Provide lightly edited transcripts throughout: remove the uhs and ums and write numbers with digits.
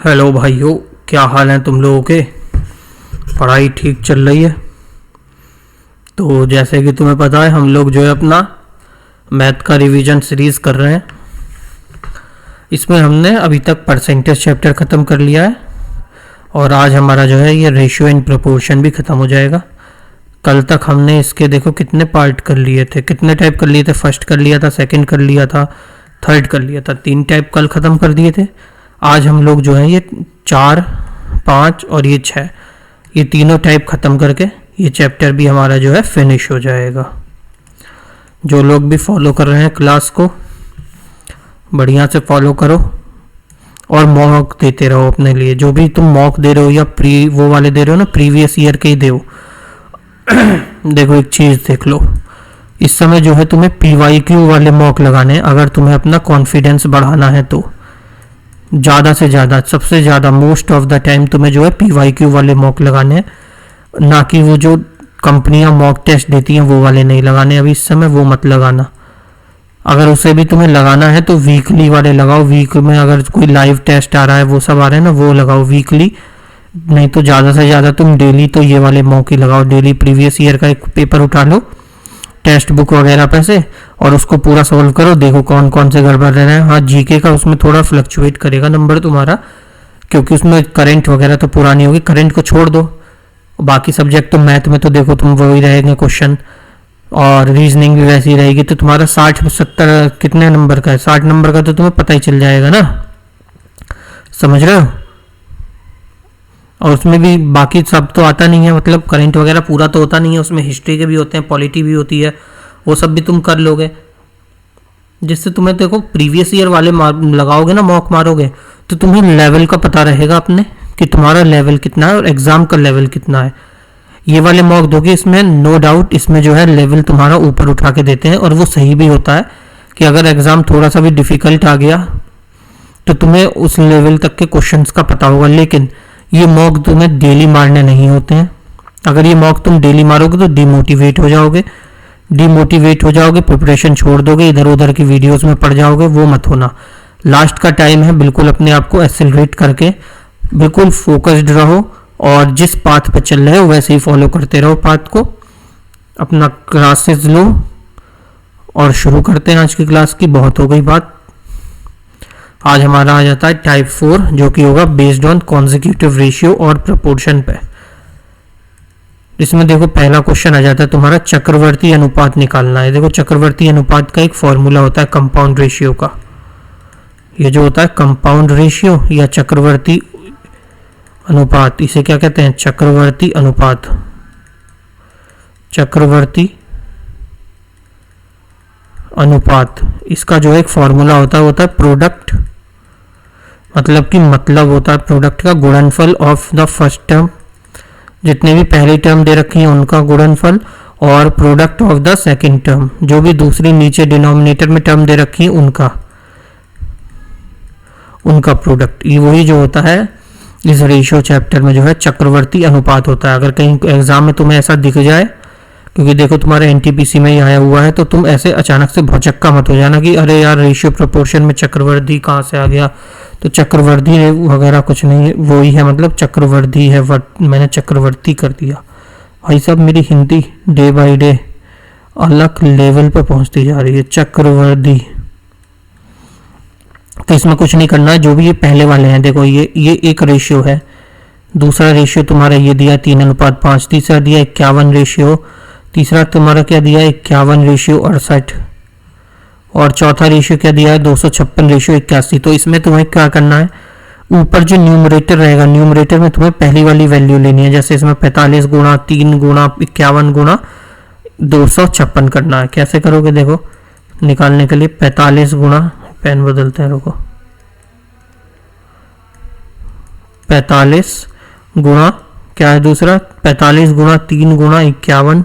Hello भाइयों, क्या हाल है तुम लोगों के। पढ़ाई ठीक चल रही है। तो जैसे कि तुम्हें पता है, हम लोग जो है अपना मैथ का रिवीजन सीरीज़ कर रहे हैं। इसमें हमने अभी तक परसेंटेज चैप्टर ख़त्म कर लिया है और आज हमारा जो है ये रेशियो एंड प्रोपोर्शन भी ख़त्म हो जाएगा। कल तक हमने इसके देखो कितने पार्ट कर लिए थे, कितने टाइप कर लिए थे। फर्स्ट कर लिया था, सेकंड कर लिया था, थर्ड कर लिया था। 3 टाइप कल ख़त्म कर दिए थे। आज हम लोग जो है ये 4, 5 और ये 6, ये तीनों टाइप ख़त्म करके ये चैप्टर भी हमारा जो है फिनिश हो जाएगा। जो लोग भी फॉलो कर रहे हैं क्लास को, बढ़िया से फॉलो करो और मॉक देते रहो अपने लिए। जो भी तुम मॉक दे रहे हो या वो वाले दे रहे हो ना, प्रीवियस ईयर के ही दो। देखो एक चीज़ देख लो, इस समय जो है तुम्हें PYQ वाले मॉक लगाने हैं अगर तुम्हें अपना कॉन्फिडेंस बढ़ाना है तो। ज़्यादा से ज़्यादा, सबसे ज़्यादा, मोस्ट ऑफ द टाइम तुम्हें जो है PYQ वाले मॉक लगाने हैं, ना कि वो जो कंपनियां मॉक टेस्ट देती हैं वो वाले नहीं लगाने। अभी इस समय वो मत लगाना। अगर उसे भी तुम्हें लगाना है तो वीकली वाले लगाओ। वीक में अगर कोई लाइव टेस्ट आ रहा है, वो सब आ रहे हैं ना, वो लगाओ वीकली। नहीं तो ज़्यादा से ज़्यादा तुम डेली तो ये वाले मॉक ही लगाओ। डेली प्रीवियस ईयर का एक पेपर उठा लो टेक्स्ट बुक वगैरह पे से और उसको पूरा सॉल्व करो। देखो कौन कौन से गड़बड़ रह रहे हैं। हाँ, जीके का उसमें थोड़ा फ्लक्चुएट करेगा नंबर तुम्हारा, क्योंकि उसमें करंट वगैरह तो पुरानी होगी। करंट को छोड़ दो, बाकी सब्जेक्ट तो मैथ में तो देखो तुम वही रहेंगे क्वेश्चन, और रीजनिंग भी वैसी रहेगी। तो तुम्हारा 60-70 कितने नंबर का है, 60 नंबर का तो तुम्हें पता ही चल जाएगा ना, समझ रहे हो। और उसमें भी बाकी सब तो आता नहीं है, मतलब करंट वगैरह पूरा तो होता नहीं है उसमें। हिस्ट्री के भी होते हैं, पॉलिटी भी होती है, वो सब भी तुम कर लोगे। जिससे तुम्हें देखो प्रीवियस ईयर वाले लगाओगे ना, मॉक मारोगे, तो तुम्हें लेवल का पता रहेगा अपने कि तुम्हारा लेवल कितना है और एग्जाम का लेवल कितना है। ये वाले मॉक दोगे, इसमें नो डाउट इसमें जो है लेवल तुम्हारा ऊपर उठा के देते हैं। और वो सही भी होता है कि अगर एग्जाम थोड़ा सा भी डिफिकल्ट आ गया तो तुम्हें उस लेवल तक के क्वेश्चंस का पता होगा। लेकिन ये मॉक तुम्हें डेली मारने नहीं होते हैं। अगर ये मॉक तुम डेली मारोगे तो डिमोटिवेट हो जाओगे। प्रिपरेशन छोड़ दोगे, इधर उधर की वीडियोस में पड़ जाओगे। वो मत होना। लास्ट का टाइम है, बिल्कुल अपने आप को एक्सेलरेट करके बिल्कुल फोकस्ड रहो और जिस पाथ पर चल रहे हो वैसे ही फॉलो करते रहो पाथ को। अपना क्लासेस लो और शुरू करते हैं आज की क्लास की। बहुत हो गई बात। आज हमारा आ जाता है टाइप 4, जो कि होगा बेस्ड ऑन कॉन्जिक्यूटिव रेशियो और प्रोपोर्शन पे। इसमें देखो पहला क्वेश्चन आ जाता है तुम्हारा, चक्रवर्ती अनुपात निकालना है। देखो चक्रवर्ती अनुपात का एक फॉर्मूला होता है कंपाउंड रेशियो का। ये जो होता है कंपाउंड रेशियो या चक्रवर्ती अनुपात, इसे क्या कहते हैं, चक्रवर्ती अनुपात। चक्रवर्ती अनुपात, इसका जो एक फॉर्मूला होता है प्रोडक्ट, मतलब होता है प्रोडक्ट का गुणनफल ऑफ द फर्स्ट टर्म, जितने भी पहली टर्म दे रखी है उनका गुणनफल, और product of the second term, जो भी दूसरी नीचे डिनोमिनेटर में टर्म दे रखी है उनका प्रोडक्ट। ये वही जो होता है इस रेशियो चैप्टर में जो है चक्रवर्ती अनुपात होता है। अगर कहीं एग्जाम में तुम्हें ऐसा दिख जाए, क्योंकि देखो तुम्हारे NTPC में ही आया हुआ है, तो तुम ऐसे अचानक से भौचक्का मत हो जाना कि अरे यार रेशियो प्रोपोर्शन में चक्रवर्ती कहाँ से आ गया। तो चक्रवर्ती वगैरह कुछ नहीं है, वो ही है, मतलब चक्रवर्ती है। मैंने चक्रवर्ती कर दिया। भाई साहब मेरी हिंदी डे बाय डे अलग लेवल पे पहुंचती जा रही है। चक्रवर्ती, तो इसमें कुछ नहीं करना है। जो भी ये पहले वाले हैं, देखो ये एक रेशियो है। दूसरा रेशियो तुम्हारा ये दिया 3:5, तीसरा दिया 51 रेशियो, तीसरा तुम्हारा क्या दिया 51 रेशियो 68, और चौथा रेशियो क्या दिया है 256 रेशियो 81। तो इसमें तुम्हें क्या करना है, ऊपर जो न्यूमरेटर रहेगा, न्यूमरेटर में तुम्हें पहली वाली वैल्यू लेनी है। जैसे इसमें 45 गुणा 3 गुणा 51 गुणा 256 करना है। कैसे करोगे देखो निकालने के लिए, 45 गुणा, पेन बदलते हैं रुको, 45 गुणा क्या है दूसरा, 45 गुणा 3 गुणा 51,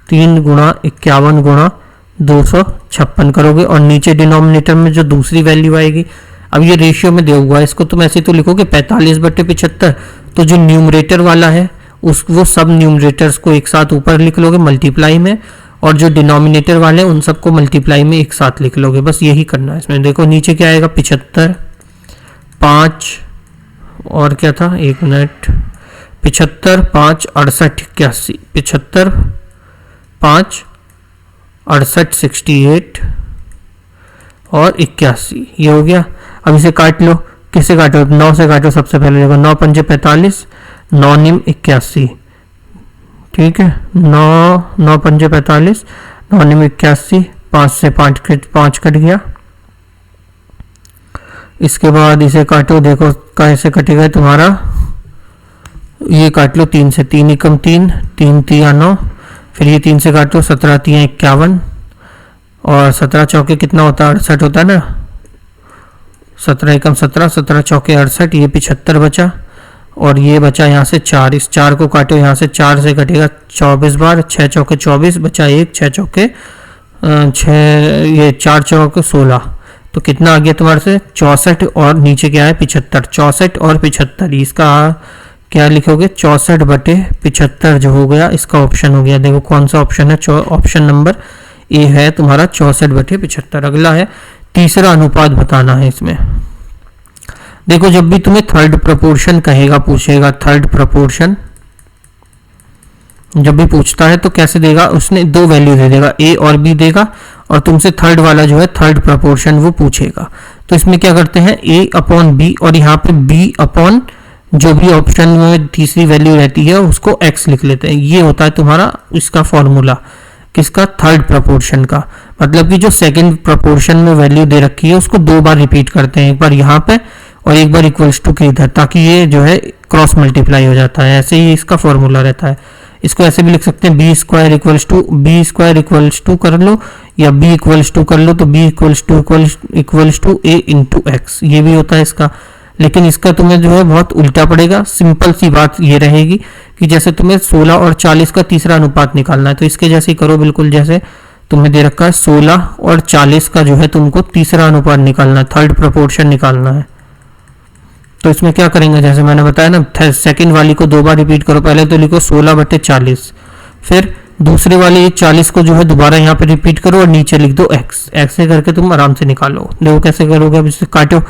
3 गुणा 51 गुणा 256 करोगे। और नीचे डिनोमिनेटर में जो दूसरी वैल्यू आएगी, अब ये रेशियो में दिया हुआ है, इसको तुम ऐसे तो लिखोगे 45/75। तो जो न्यूमरेटर वाला है वो सब न्यूमरेटर्स को एक साथ ऊपर लिख लोगे मल्टीप्लाई में, और जो डिनोमिनेटर वाले हैं उन सबको मल्टीप्लाई में एक साथ लिख लोगे। बस यही करना है इसमें। देखो नीचे क्या आएगा 75, 5 और क्या था, 1 मिनट, 75 5 68 81, 75 5 68 68 और 81, ये हो गया। अब इसे काट लो, किससे काटो, 9 से काटो सबसे पहले। देखो 9 पंजे 45, 9 निम 81, ठीक है, 9 पंजे 45, 9 निम 81, 5 से 5 कट गया। इसके बाद इसे काटो, देखो कैसे कटेगा तुम्हारा, ये काट लो 3 से, 3 एकम 3, 3 तिया 9, फिर ये 3 से काटो, 17 तिया 51 और 17 चौके कितना होता है, 68 होता है ना, 17 एकम 17, 17 चौके 68, ये 75 बचा और ये बचा यहाँ से 4, इस 4 को काटो, यहाँ से 4 से कटेगा 24 बार, 6 चौके 24 बचा 1, 6 चौके 6, ये 4 चौके 16, तो कितना आ गया तुम्हारे से 64 और नीचे क्या है 75, 64 और 75, इसका क्या लिखोगे 64/75 जो हो गया, इसका ऑप्शन हो गया। देखो कौन सा ऑप्शन है, ऑप्शन नंबर ए है तुम्हारा 64/75। अगला है तीसरा अनुपात बताना है इसमें। देखो जब भी तुम्हें थर्ड प्रपोर्शन कहेगा, पूछेगा थर्ड प्रपोर्शन जब भी पूछता है तो कैसे देगा, उसने 2 वैल्यू दे देगा, ए और बी देगा और तुमसे थर्ड वाला जो है थर्ड प्रपोर्शन वो पूछेगा। तो इसमें क्या करते हैं, ए अपॉन बी और यहाँ पे बी अपॉन जो भी ऑप्शन में तीसरी वैल्यू रहती है उसको एक्स लिख लेते हैं। ये होता है तुम्हारा इसका फॉर्मूला, किसका, थर्ड प्रपोर्शन का। मतलब कि जो सेकंड प्रपोर्शन में वैल्यू दे रखी है उसको 2 बार रिपीट करते हैं, एक बार यहाँ पे और एक बार इक्वल्स टू के इधर, ताकि ये जो है क्रॉस मल्टीप्लाई हो जाता है। ऐसे ही इसका फॉर्मूला रहता है। इसको ऐसे भी लिख सकते हैं, बी स्क्वायर इक्वल्स टू कर लो या बी इक्वल्स टू कर लो, तो B equals to A into X, ये भी होता है इसका। लेकिन इसका तुम्हें जो है बहुत उल्टा पड़ेगा। सिंपल सी बात ये रहेगी कि जैसे तुम्हें 16 और 40 का तीसरा अनुपात निकालना है तो इसके जैसे ही करो, बिल्कुल जैसे तुम्हें दे रखा है 16 और 40 का जो है तुमको तीसरा अनुपात निकालना है, थर्ड प्रपोर्शन निकालना है। तो इसमें क्या करेंगे, जैसे मैंने बताया ना, सेकंड वाली को 2 बार रिपीट करो। पहले तो लिखो 16/40, फिर दूसरे वाले 40 को जो है दोबारा यहाँ पे रिपीट करो और नीचे लिख दो एक्स। ऐसे करके तुम आराम से निकालो। देखो कैसे करोगे, अब इसे काटो,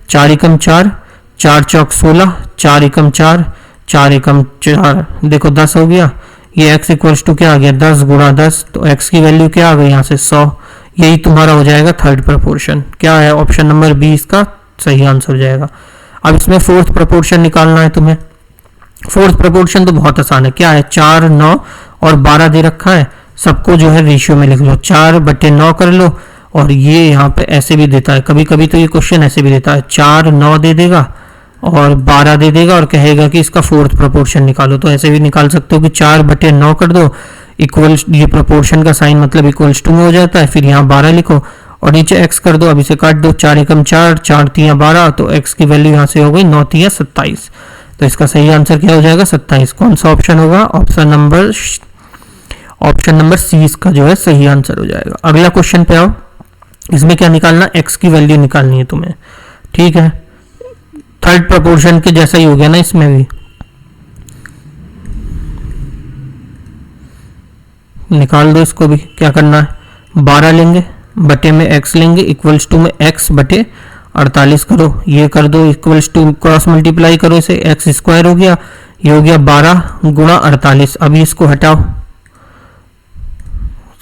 4 एकम 4, 4 चौक 16, 4 एकम 4, 4 एकम 4, देखो 10 हो गया। ये x इक्वल्स टू क्या आ गया, 10 गुणा 10, तो x की वैल्यू क्या आ गई यहाँ से 100। यही तुम्हारा हो जाएगा थर्ड प्रपोर्शन। क्या है, ऑप्शन नंबर बी इसका सही आंसर हो जाएगा। अब इसमें फोर्थ प्रपोर्शन निकालना है तुम्हें। फोर्थ प्रपोर्शन तो बहुत आसान है, क्या है, 4, 9 और 12 दे रखा है, सबको जो है रेशियो में लिख लो, 4/9 कर लो। और ये यहाँ पे ऐसे भी देता है, कभी कभी तो ये क्वेश्चन ऐसे भी देता है, 4, 9 दे देगा और 12 दे देगा और कहेगा कि इसका फोर्थ प्रपोर्शन निकालो। तो ऐसे भी निकाल सकते हो कि 4/9 कर दो, इक्वल्स, ये प्रपोर्शन का साइन मतलब इक्वल्स टू में हो जाता है, फिर यहाँ 12 लिखो और नीचे x कर दो। अब इसे काट दो, 4 एकम 4, 4 तिया 12, तो x की वैल्यू यहाँ से हो गई 9 तिया 27। तो इसका सही आंसर क्या हो जाएगा, 27। कौन सा ऑप्शन होगा, ऑप्शन नंबर सी इसका जो है सही आंसर हो जाएगा। अगला क्वेश्चन पे आओ। इसमें क्या निकालना, x की वैल्यू निकालनी है तुम्हें, ठीक है। थर्ड प्रपोर्शन के जैसा ही हो गया ना इसमें भी। निकाल दो इसको भी। क्या करना है, 12 लेंगे, बटे में x लेंगे, इक्वल्स टू में x बटे 48 करो, ये कर दो, इक्वल्स टू क्रॉस मल्टीप्लाई करो, इसे x स्क्वायर हो गया, ये हो गया 12 गुणा 48। अभी इसको हटाओ,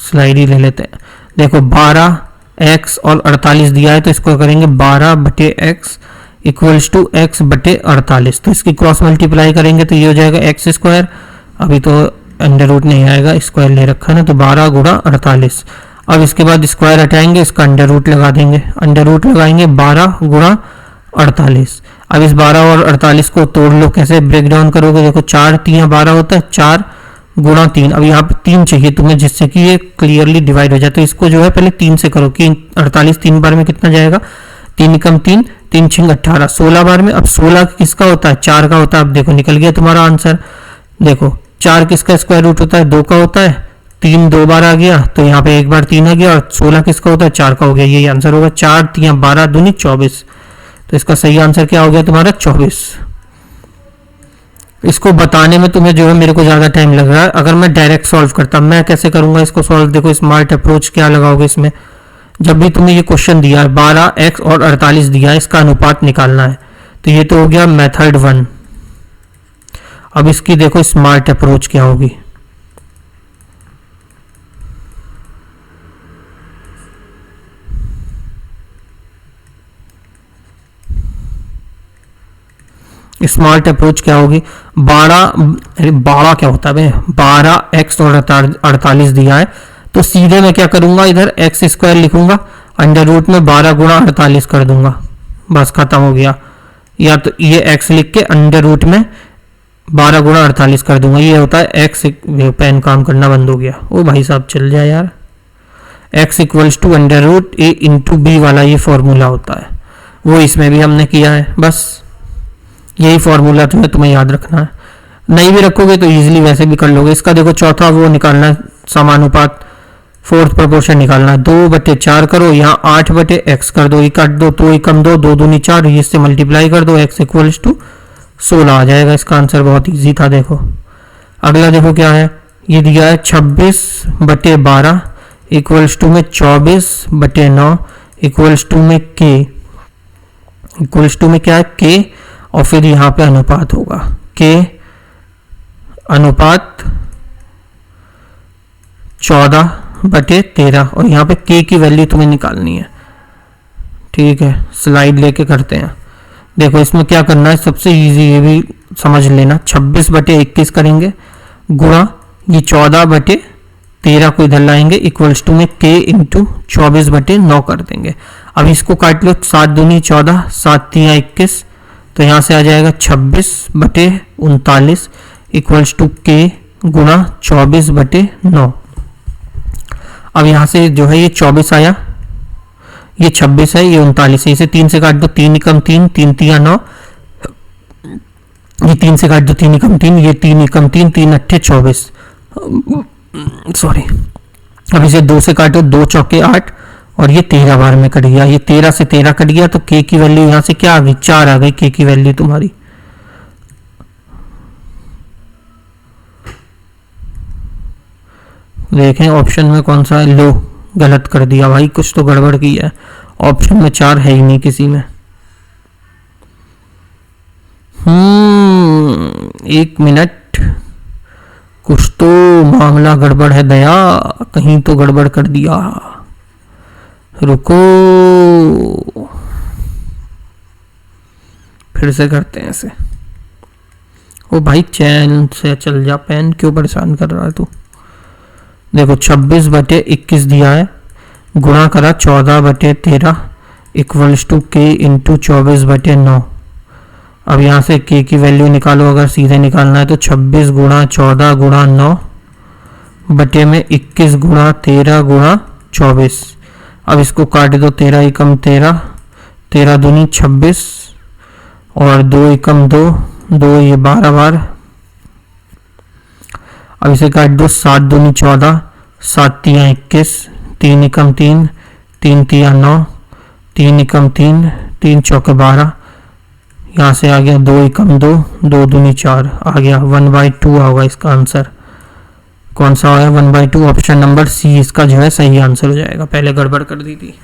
स्लाइड ही ले लेते हैं। देखो 12 x और 48 दिया है, तो इसको करेंगे 12/x इक्वल्स टू x बटे 48। तो इसकी क्रॉस मल्टीप्लाई करेंगे तो ये हो जाएगा x स्क्वायर। अभी तो अंडर रूट नहीं आएगा, स्क्वायर ले रखा है ना, तो 12 गुणा 48। अब इसके बाद स्क्वायर हटाएंगे, इसका अंडर रूट लगा देंगे, अंडर रूट लगाएंगे 12 गुणा 48। अब इस 12 और 48 को तोड़ लो, कैसे ब्रेक डाउन करोगे, देखो 4 तिया 12 होता है, 4 गुणा 3। अब यहाँ पे 3 चाहिए तुम्हें, जिससे कि ये क्लियरली डिवाइड हो जाए। तो इसको जो है पहले 3 से करो कि 48 3 बार में कितना जाएगा, 3 एकम 3, 3 छिंग 18, 16 बार में। अब 16 किसका होता है, 4 का होता है। अब देखो निकल गया तुम्हारा आंसर। देखो 4 किसका स्क्वायर रूट होता है, 2 का होता है, 3 2 बार आ गया, तो यहाँ पे एक बार 3 आ गया, और 16 किसका होता है, 4 का हो गया। यही आंसर होगा, 4 तिया 12 दूनी 24। तो इसका सही आंसर क्या हो गया तुम्हारा, 24। इसको बताने में तुम्हें जो है मेरे को ज़्यादा टाइम लग रहा है। अगर मैं डायरेक्ट सॉल्व करता, मैं कैसे करूंगा इसको सॉल्व, देखो स्मार्ट अप्रोच क्या लगाओगे इसमें। जब भी तुम्हें ये क्वेश्चन दिया है, 12 x और 48 दिया है, इसका अनुपात निकालना है, तो ये तो हो गया मेथड 1। अब इसकी देखो स्मार्ट अप्रोच क्या होगी। स्मार्ट अप्रोच क्या होगी, 12 क्या होता है, 12x और 48 दिया है, तो सीधे मैं क्या करूंगा, इधर एक्स स्क्वायर लिखूंगा, अंडर रूट में 12 गुणा 48 कर दूंगा, बस खत्म हो गया। या तो ये x लिख के अंडर रूट में 12 गुणा 48 कर दूंगा, ये होता है x। पेन काम करना बंद हो गया, ओ भाई साहब चल जाए यार। x equals to under root A into B वाला ये फॉर्मूला होता है, वो इसमें भी हमने किया है। बस यही फॉर्मूला तुम्हें याद रखना है, नहीं भी रखोगे तो इजीली वैसे भी कर लोगे। इसका देखो चौथा वो निकालना है, समानुपात, फोर्थ प्रोपोर्शन निकालना है। 2/4 करो, यहाँ 8/x कर दो, ये काट दो, 2 एकम 2, 2 दूनी 4, इससे मल्टीप्लाई कर दो, x इक्वल्स टू 16 आ जाएगा। इसका आंसर बहुत इजी था। देखो अगला देखो क्या है, ये दिया है 26/12 इक्वल्स टू में 24/9 इक्वल्स टू में k, इक्वल्स टू में क्या है k, और फिर यहाँ पे अनुपात होगा k अनुपात 14/13, और यहाँ पे k की वैल्यू तुम्हें निकालनी है। ठीक है, स्लाइड लेके करते हैं। देखो इसमें क्या करना है, सबसे इजी ये भी समझ लेना, 26/21 करेंगे गुणा ये 14/13 को इधर लाएंगे, इक्वल्स टू में k इंटू 24/9 कर देंगे। अब इसको काट लो, 7 दूनी 14, 7 तिया 21, तो यहाँ से आ जाएगा 26/39 इक्वल्स टू k गुणा 24/9। अब यहाँ से जो है ये 24 आया, ये 26 है, ये 39 है, इसे 3 से काट दो, 3 एकम 3, 3 तिया 9, ये 3 से काट दो, 3 एकम 3, ये 3 एकम 3, 3 अट्ठे 24, सॉरी। अब इसे 2 से काटो, 2 चौके 8, और ये 13 बार में कट गया, ये 13 से 13 कट गया, तो k की वैल्यू यहाँ से क्या आ गई, 4 आ गई k की वैल्यू तुम्हारी। देखें ऑप्शन में कौन सा है, लो गलत कर दिया भाई, कुछ तो गड़बड़ की है, ऑप्शन में 4 है ही नहीं किसी में। 1 मिनट, कुछ तो मामला गड़बड़ है दया, कहीं तो गड़बड़ कर दिया, रुको फिर से करते हैं ऐसे। ओ भाई चैन से चल जा, पेन क्यों परेशान कर रहा है तू। देखो 26/21 दिया है, गुणा करा 14/13 इक्वल्स टू k इंटू 24/9। अब यहाँ से k की वैल्यू निकालो, अगर सीधे निकालना है तो 26 गुणा 14 गुणा 9 बटे में 21 गुणा 13 गुणा 24। अब इसको काट दो, 13 एकम 13, 13 दूनी 26, और 2 एकम 2, 2 ये 12 बार। अब इसे काट दो, 7 दूनी 14, 7 तिया 21, 3 एकम 3, 3 तिया 9, 3 एकम 3, 3 चौके 12, यहाँ से आ गया 2 एकम 2, 2 दूनी 4 आ गया, 1/2 होगा इसका आंसर। कौन सा है 1/2, ऑप्शन नंबर सी इसका जो है सही आंसर हो जाएगा, पहले गड़बड़ कर दी थी।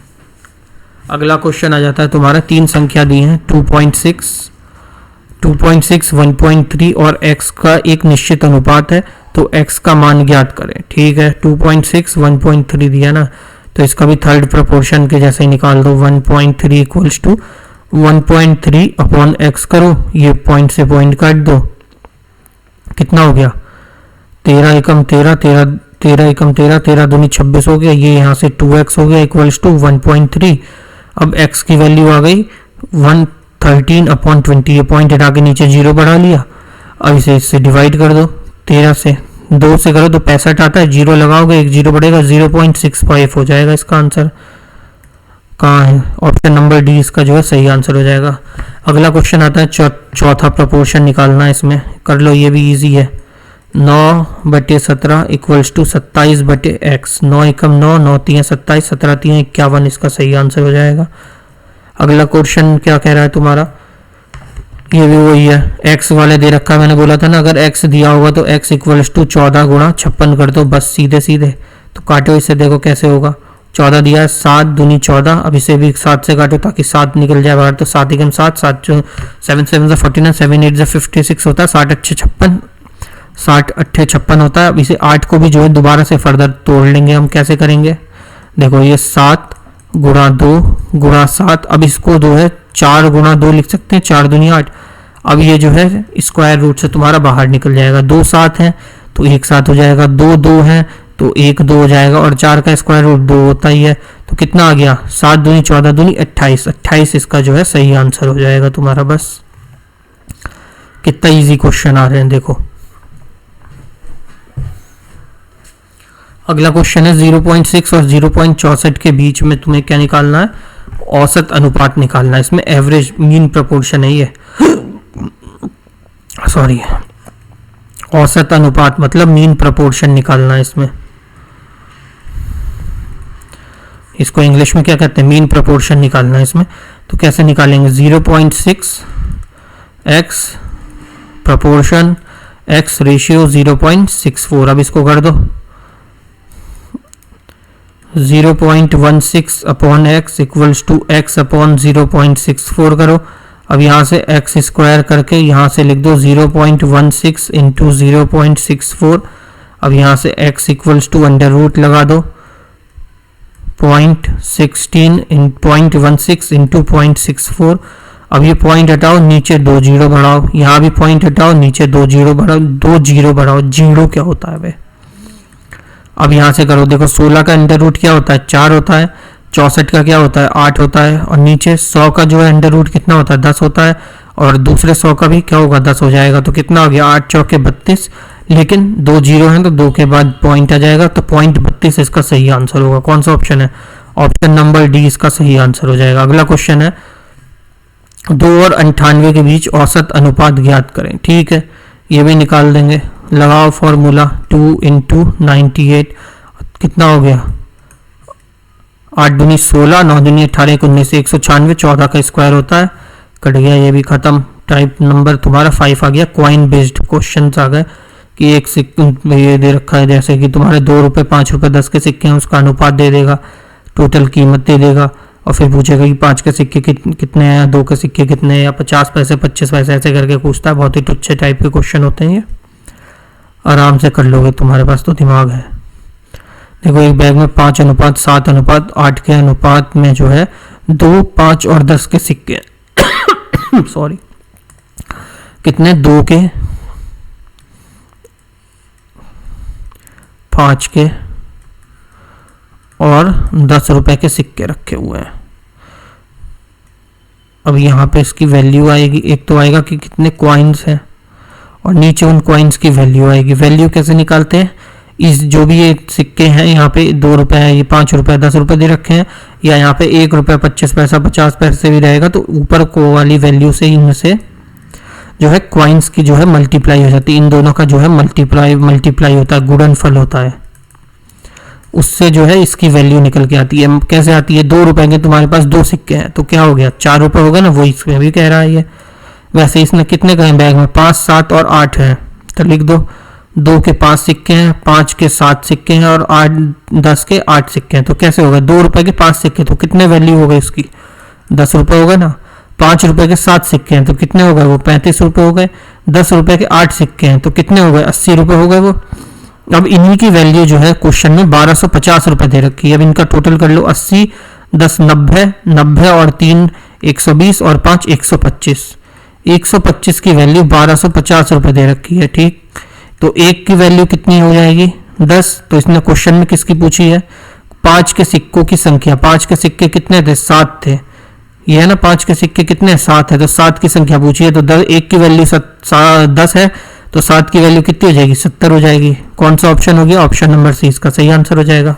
अगला क्वेश्चन आ जाता है तुम्हारा, 3 संख्या दी है, 2.6, 1.3 और x का एक निश्चित अनुपात है, तो x का मान ज्ञात करें। ठीक है, 2.6 1.3 दिया ना, तो इसका भी थर्ड प्रोपोर्शन के जैसे ही निकाल दो, 1.3 इक्वल्स टू 1.3 अपॉन x करो, ये पॉइंट से पॉइंट काट दो, कितना हो गया 13 एकम 13, 13 एकम 13, 13 दूनी 26 हो गया, ये यहाँ से 2x हो गया इक्वल्स टू 1.3। अब x की वैल्यू आ गई 113/20, ये पॉइंट हटा के नीचे 0 बढ़ा लिया। अब इसे इससे डिवाइड कर दो, 13 से 2 से करो तो 65 आता है, 0 लगाओगे 1 0 बढ़ेगा, 0.65 हो जाएगा इसका आंसर। कहाँ है, ऑप्शन नंबर डी इसका जो है सही आंसर हो जाएगा। अगला क्वेश्चन आता है, चौथा प्रोपोर्शन निकालना है, इसमें कर लो, ये भी इजी है। 9/17 इक्वल्स टू 27/x, 9 एकम 9, 9 तिया 27, 17 तिया 51, इसका सही आंसर हो जाएगा। अगला क्वेश्चन क्या कह रहा है तुम्हारा, ये भी वही है, x वाले दे रखा है, मैंने बोला था ना अगर x दिया होगा तो x इक्वल्स टू 14 गुणा 56 कर दो, बस सीधे सीधे। तो काटो इसे, देखो कैसे होगा, 14 दिया है, 7 दूनी 14। अब इसे भी 7 से काटो ताकि 7 निकल जाए बाहर, तो 7 एकम 7, 7 7 से 49, 7 8 से 56 होता है, 60 अच्छे 56, 60 अट्ठे 56 होता है। अब इसे 8 को भी जो है दोबारा से फर्दर तोड़ लेंगे हम। कैसे करेंगे, देखो ये 7 गुणा 2 गुणा 7, अब इसको जो है 4 गुणा 2 लिख सकते हैं, 4 दूनी 8। अब ये जो है स्क्वायर रूट से तुम्हारा बाहर निकल जाएगा, 2 7 है तो 1 7 हो जाएगा, 2 2 है तो 1 2 हो जाएगा, और 4 का स्क्वायर रूट 2 होता ही है, तो कितना आ गया 7 दूनी 14 दूनी 28, 28 इसका जो है सही आंसर हो जाएगा तुम्हारा। बस कितना इजी क्वेश्चन आ रहे हैं देखो। अगला क्वेश्चन है 0.6 और 0.64 के बीच में तुम्हें क्या निकालना है, औसत अनुपात निकालना है। इसमें एवरेज मीन प्रपोर्शन है ये, सॉरी औसत अनुपात मतलब मीन प्रपोर्शन निकालना है इसमें। इसको इंग्लिश में क्या कहते हैं, मीन प्रपोर्शन निकालना है इसमें। तो कैसे निकालेंगे, 0.6 x प्रपोर्शन x रेशियो 0.64। अब इसको कर दो, 0.16 upon x equals to x upon 0.64 करो। अब यहाँ से x स्क्वायर करके यहाँ से लिख दो 0.16 इंटू 0.64। अब यहाँ से x equals to under root लगा दो 0.16 इंटू 0.64। अब ये पॉइंट हटाओ, नीचे 2 जीरो बढ़ाओ, यहाँ भी पॉइंट हटाओ, नीचे 2 जीरो बढ़ाओ, 2 जीरो बढ़ाओ, जीरो क्या होता है वे। अब यहाँ से करो, देखो 16 का अंडर रूट क्या होता है 4 होता है, 64 का क्या होता है 8 होता है, और नीचे 100 का जो है अंडर रूट कितना होता है 10 होता है, और दूसरे 100 का भी क्या होगा 10 हो जाएगा। तो कितना हो गया 8 चौके 32, लेकिन 2 जीरो हैं तो 2 के बाद पॉइंट आ जाएगा, तो पॉइंट 32 इसका सही आंसर होगा। कौन सा ऑप्शन है, ऑप्शन नंबर डी इसका सही आंसर हो जाएगा। अगला क्वेश्चन है 2 और 98 के बीच औसत अनुपात ज्ञात करें। ठीक है, ये भी निकाल देंगे, लगाओ फॉर्मूला 2 इंटू 98 कितना हो गया 8 दूनी 16, 9 दूनी 18, 19 196, 14 का स्क्वायर होता है, कट गया ये भी खत्म। टाइप नंबर तुम्हारा 5 आ गया। क्वाइन बेस्ड क्वेश्चन आ गए कि एक सिक्के ये दे रखा है, जैसे कि तुम्हारे 2 रुपये 5 रुपये 10 के सिक्के हैं, उसका अनुपात दे देगा, टोटल कीमत दे देगा, और फिर पूछेगा कि 5 के सिक्के कितने हैं, 2 के सिक्के कितने हैं, या 50 पैसे 25 पैसे ऐसे करके पूछता है। बहुत ही टुच्चे टाइप के क्वेश्चन होते हैं ये, आराम से कर लोगे, तुम्हारे पास तो दिमाग है। देखो एक बैग में 5:7:8 के अनुपात में जो है 2, 5 और 10 के सिक्के सॉरी कितने 2 के 5 के और 10 रुपए के सिक्के रखे हुए हैं। अब यहाँ पे इसकी वैल्यू आएगी, एक तो आएगा कि कितने क्वाइंस हैं, और नीचे उन क्वाइंस की वैल्यू आएगी। वैल्यू कैसे निकालते हैं, इस जो भी ये सिक्के हैं यहाँ पे 2 रुपए है, ये 5 रुपए 10 रुपए दे रखे हैं, या यहाँ पे 1 रुपये 25 पैसा 50 पैसे भी रहेगा, तो ऊपर को वाली वैल्यू से इनसे जो है क्वाइंस की जो है मल्टीप्लाई हो जाती है। इन दोनों का जो है मल्टीप्लाई होता है, गुणनफल होता है, उससे जो है इसकी वैल्यू निकल के आती है। कैसे आती है, 2 रुपए के तुम्हारे पास 2 सिक्के हैं तो क्या हो गया 4 रुपए हो गए ना, वो इसमें भी कह रहा है ये। वैसे इसने कितने कहे बैग में 5, 7 और 8 हैं, तो लिख दो 2 के 5 सिक्के हैं, 5 के 7 सिक्के हैं, और 10 के 8 सिक्के हैं। तो कैसे होगा 2 रुपए के 5 सिक्के, तो कितने वैल्यू हो गई इसकी 10 रुपए हो गए ना। 5 रुपए के 7 सिक्के हैं तो कितने हो गए वो 35 रुपए हो गए। 10 रुपए के 8 सिक्के हैं तो कितने हो गए 80 रुपए हो गए वो। अब इन्हीं की वैल्यू जो है क्वेश्चन में 1250 रुपए दे रखी है। अब इनका टोटल कर लो, 80 10 90 90 और 3 120 और 5 125। 125 की वैल्यू 1250 रुपए दे रखी है। ठीक, तो एक की वैल्यू कितनी हो जाएगी 10। तो इसने क्वेश्चन में किसकी पूछी है 5 के सिक्कों की संख्या। 5 के सिक्के कितने थे 7 थे, ये है ना 5 के सिक्के कितने 7 है, तो 7 की संख्या पूछी है। तो एक की वैल्यू 10 है तो 7 की वैल्यू कितनी हो जाएगी 70 हो जाएगी। कौन सा ऑप्शन हो गया, ऑप्शन नंबर सी इसका सही आंसर हो जाएगा।